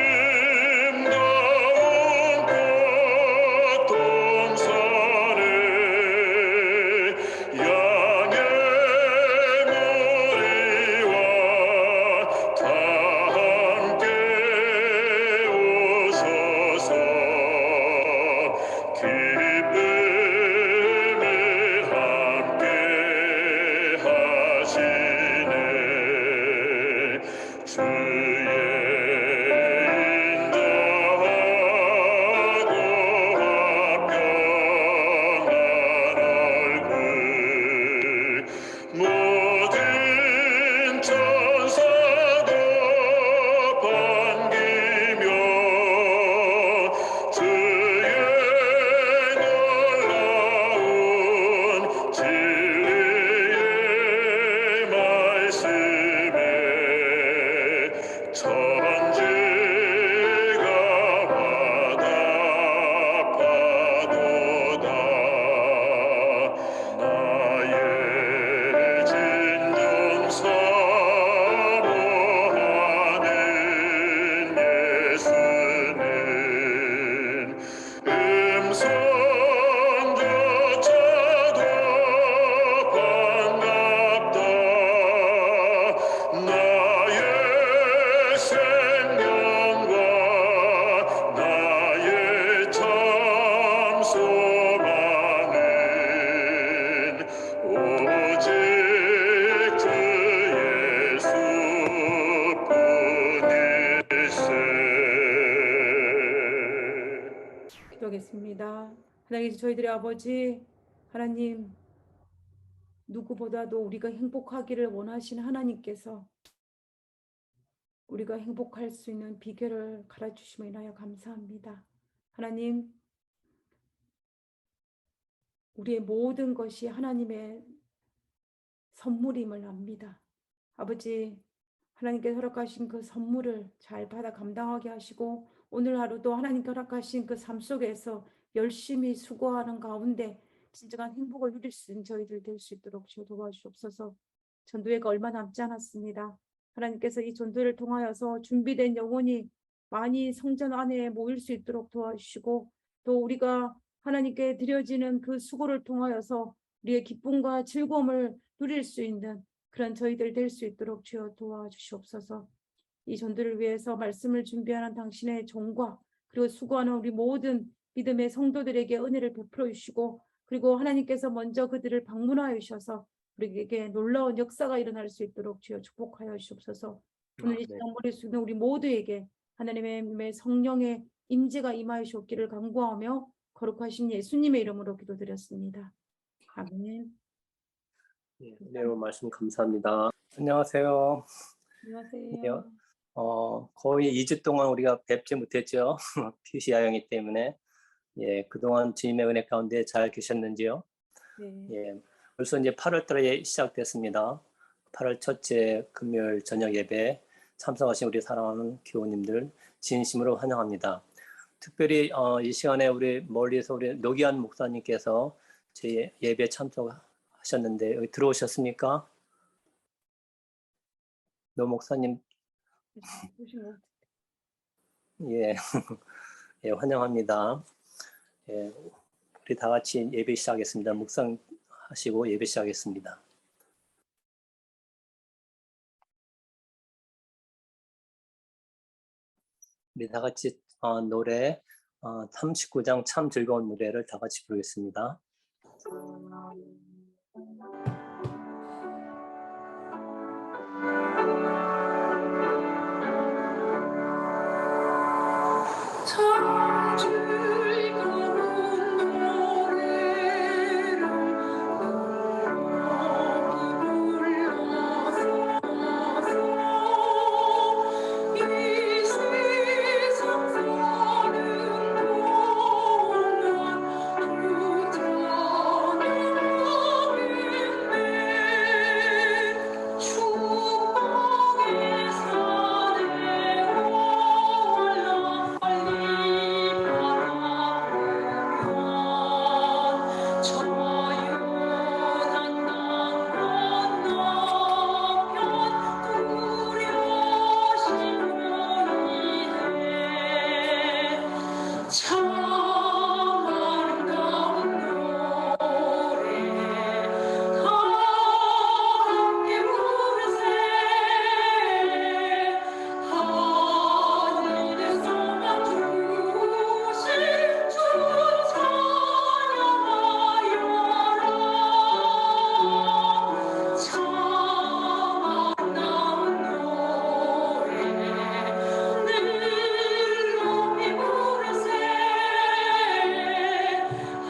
꽃 동산에 양의 머리와 다 함께 오소서. 기쁨을 함께 하시네. 주의 인자하고 화평한 얼굴 모든 천사도 반기며 주의 놀라운 진리의 말씀에 천지가 화답하도다. 나의 진정 사모하는 예수는 음성조차도 반갑다. 나의 생명과 나의 참 소망은 오직 주 예수뿐일세. 기도하겠습니다. 하나님, 저희들의 아버지 하나님, 누구보다도 우리가 행복하기를 원하시는 하나님께서 우리가 행복할 수 있는 비결을 가르치심에 인하여 감사합니다. 하나님, 우리의 모든 것이 하나님의 선물임을 압니다. 아버지, 하나님께서 허락하신 그 선물을 잘 받아 감당하게 하시고, 오늘 하루도 하나님께 허락하신 그 삶 속에서 열심히 수고하는 가운데 진정한 행복을 누릴 수 있는 저희들 될 수 있도록 주여 도와주옵소서. 전도회가 얼마 남지 않았습니다. 하나님께서 이 전도회를 통하여서 준비된 영혼이 많이 성전 안에 모일 수 있도록 도와주시고, 또 우리가 하나님께 드려지는 그 수고를 통하여서 우리의 기쁨과 즐거움을 누릴 수 있는 그런 저희들 될 수 있도록 주여 도와주시옵소서. 이 전도를 위해서 말씀을 준비하는 당신의 종과 그리고 수고하는 우리 모든 믿음의 성도들에게 은혜를 베풀어 주시고, 그리고 하나님께서 먼저 그들을 방문하여 주셔서 우리에게 놀라운 역사가 일어날 수 있도록 주여 축복하여 주옵소서. 오늘 이 시간 머리 숙이는 우리 모두에게 하나님의 성령의 임재가 임하여 주옵기를 간구하며 거룩하신 예수님의 이름으로 기도드렸습니다. 아멘. 예, 은혜로운 말씀 감사합니다. 안녕하세요. 안녕하세요. 거의 2주 동안 우리가 뵙지 못했죠. PCR 때문에. 예, 그동안 주님의 은혜 가운데 잘 계셨는지요? 네. 예, 벌써 이제 8월 달에 시작됐습니다. 8월 첫째 금요일 저녁 예배 참석하신 우리 사랑하는 교우님들 진심으로 환영합니다. 특별히 이 시간에 우리 멀리서 우리 노기한 목사님께서 제 예배 참석하셨는데 여기 들어오셨습니까? 노 목사님, 예, 예, 환영합니다. 예, 우리 다 같이 예배 시작하겠습니다. 묵상하시고 예배 시작하겠습니다. 우리 다 같이 노래 39장 참 즐거운 노래를 다 같이 부르겠습니다. 참 즐거운 노래를 불러서 이 세상 사는 동안 주 찬양하겠네. 축복의 산에 올라 빨리 바라보면 저 유난 강 건너편 두려우신 분이네. 참 아름다운 노래 다 함께 부르세. 하늘에서만 주신 주 찬양하여라. 참 아름다운 노래 늘 높이 부르세.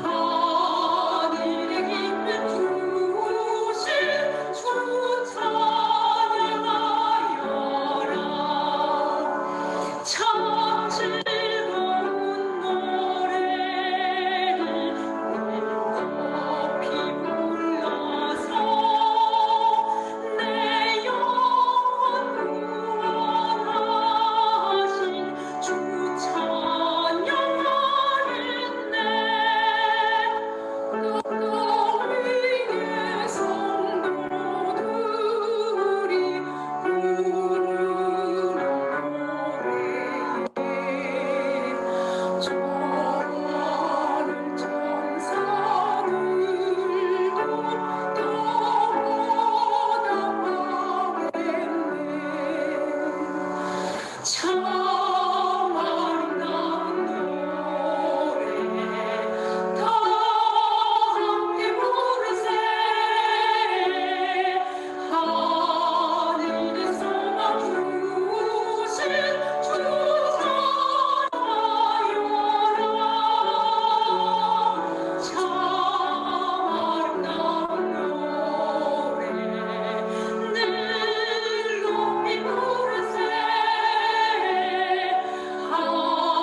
하늘에 있는 주신 주 찬양하여라. 참 즐거운 노래를 높이 불러서 내 영혼 구원하신 주 찬양하겠네. 너희의 성도들이 부르는 노래에 저 하늘 천사들도 더 보답하겠네. 참 아름다운 노래 다 함께 부르세. 하늘에서만 주신 주 찬양하여라. 참 아름다운 노래 늘 높이 부르세.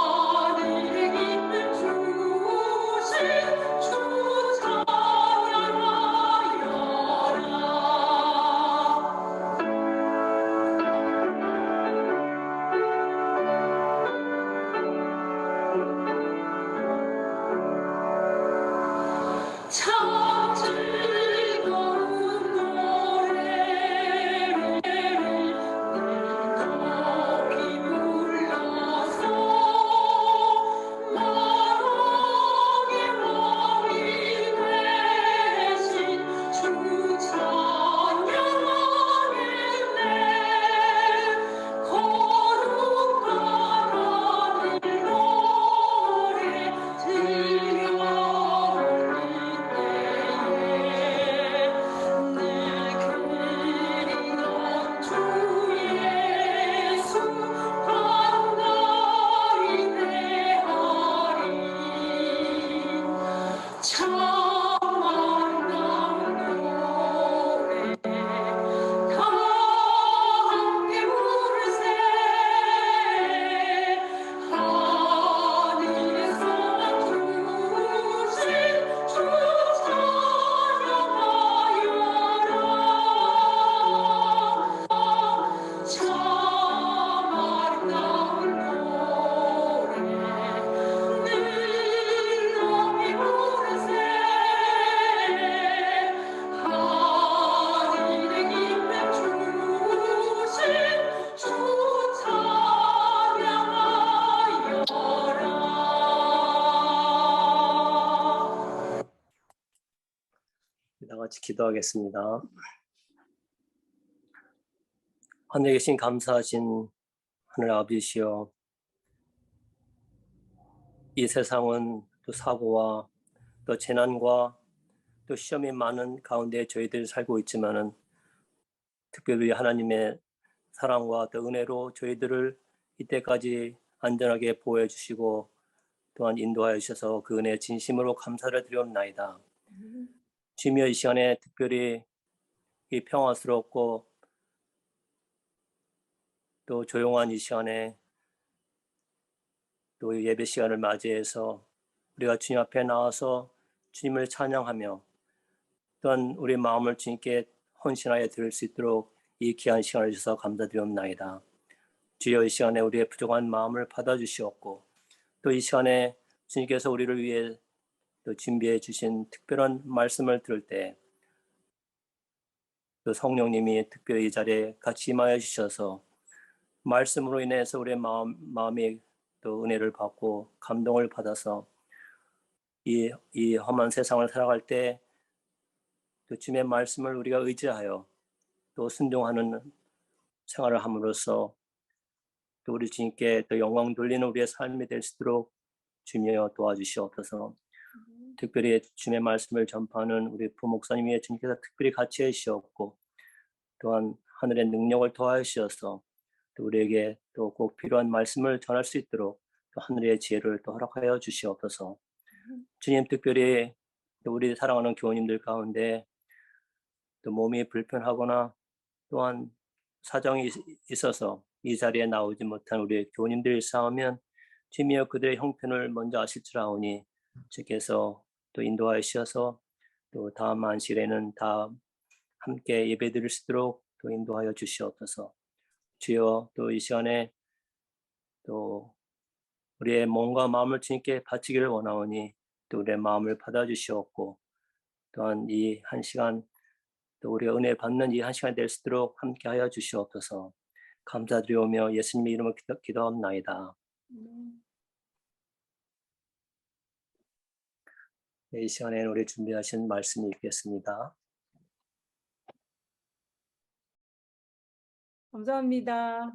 하늘에 있는 주신 주 찬양하여라. 참 즐거운 노래를 높이 불러서 만왕의 왕이 되신 같이 기도하겠습니다. 하늘에 계신 감사하신 하늘 아버지시여, 이 세상은 또 사고와 또 재난과 또 시험이 많은 가운데 저희들이 살고 있지만은 특별히 하나님의 사랑과 또 은혜로 저희들을 이때까지 안전하게 보호해 주시고 또한 인도하여 주셔서 그 은혜에 진심으로 감사를 드리옵나이다. 주님여, 이 시간에 특별히 이 평화스럽고 또 조용한 이 시간에 또 예배 시간을 맞이해서 우리가 주님 앞에 나와서 주님을 찬양하며 또한 우리 마음을 주님께 헌신하여 드릴 수 있도록 이 귀한 시간을 주셔서 감사드리옵나이다. 주여, 이 시간에 우리의 부족한 마음을 받아주시옵고 또 이 시간에 주님께서 우리를 위해 또 준비해 주신 특별한 말씀을 들을 때 또 성령님이 특별히 이 자리에 같이 임하여 주셔서 말씀으로 인해서 우리의 마음이 또 은혜를 받고 감동을 받아서 이 험한 세상을 살아갈 때 또 주님의 말씀을 우리가 의지하여 또 순종하는 생활을 함으로써 또 우리 주님께 또 영광 돌리는 우리의 삶이 될 수 있도록 주님여 도와주시옵소서. 특별히 주님의 말씀을 전파하는 우리 부목사님의 주님께서 특별히 같이 해주시옵고 또한 하늘의 능력을 더하여 주셔서 또 우리에게 또 꼭 필요한 말씀을 전할 수 있도록 또 하늘의 지혜를 또 허락하여 주시옵소서. 주님, 특별히 또 우리 사랑하는 교우님들 가운데 또 몸이 불편하거나 또한 사정이 있어서 이 자리에 나오지 못한 우리 교우님들이 있사오면 주님이여 그들의 형편을 먼저 아실 줄 아오니 주께서 또 인도하여 주셔서 또 다음 안식일에는 다 함께 예배 드릴 수 있도록 또 인도하여 주시옵소서. 주여, 또 이 시간에 또 우리의 몸과 마음을 주님께 바치기를 원하오니 또 우리의 마음을 받아주시옵고 또한 이 한 시간 또 우리가 은혜 받는 이 한 시간 될 수 있도록 함께하여 주시옵소서. 감사드리오며 예수님의 이름으로 기도합나이다. 이 시간에는 우리 준비하신 말씀이 있겠습니다. 감사합니다.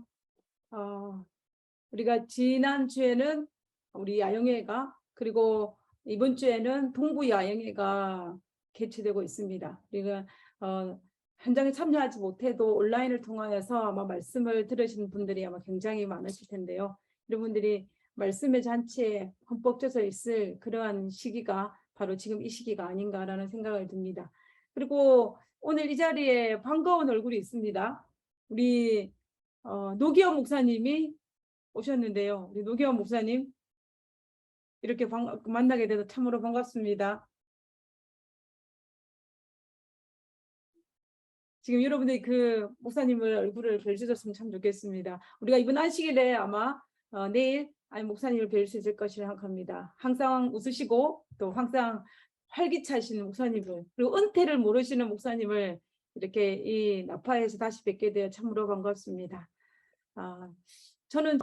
우리가 지난 주에는 우리 야영회가 그리고 이번 주에는 동부 야영회가 개최되고 있습니다. 우리가 현장에 참여하지 못해도 온라인을 통하여서 아마 말씀을 들으시는 분들이 아마 굉장히 많으실 텐데요. 여러분들이 말씀의 잔치에 흠뻑 젖어 있을 그러한 시기가 바로 지금 이 시기가 아닌가라는 생각을 듭니다. 그리고 오늘 이 자리에 반가운 얼굴이 있습니다. 우리 노기현 목사님이 오셨는데요. 우리 노기현 목사님 이렇게 만나게 돼서 참으로 반갑습니다. 지금 여러분들이 그 목사님을 얼굴을 뵐수있었으면 참 좋겠습니다. 우리가 이번 안식일에 아마 내일 목사님을 뵐 수 있을 것이라 생각합니다. 항상 웃으시고 또 항상 활기차신 목사님을 그리고 은퇴를 모르시는 목사님을 이렇게 이 나파에서 다시 뵙게 되어 참으로 반갑습니다. 저는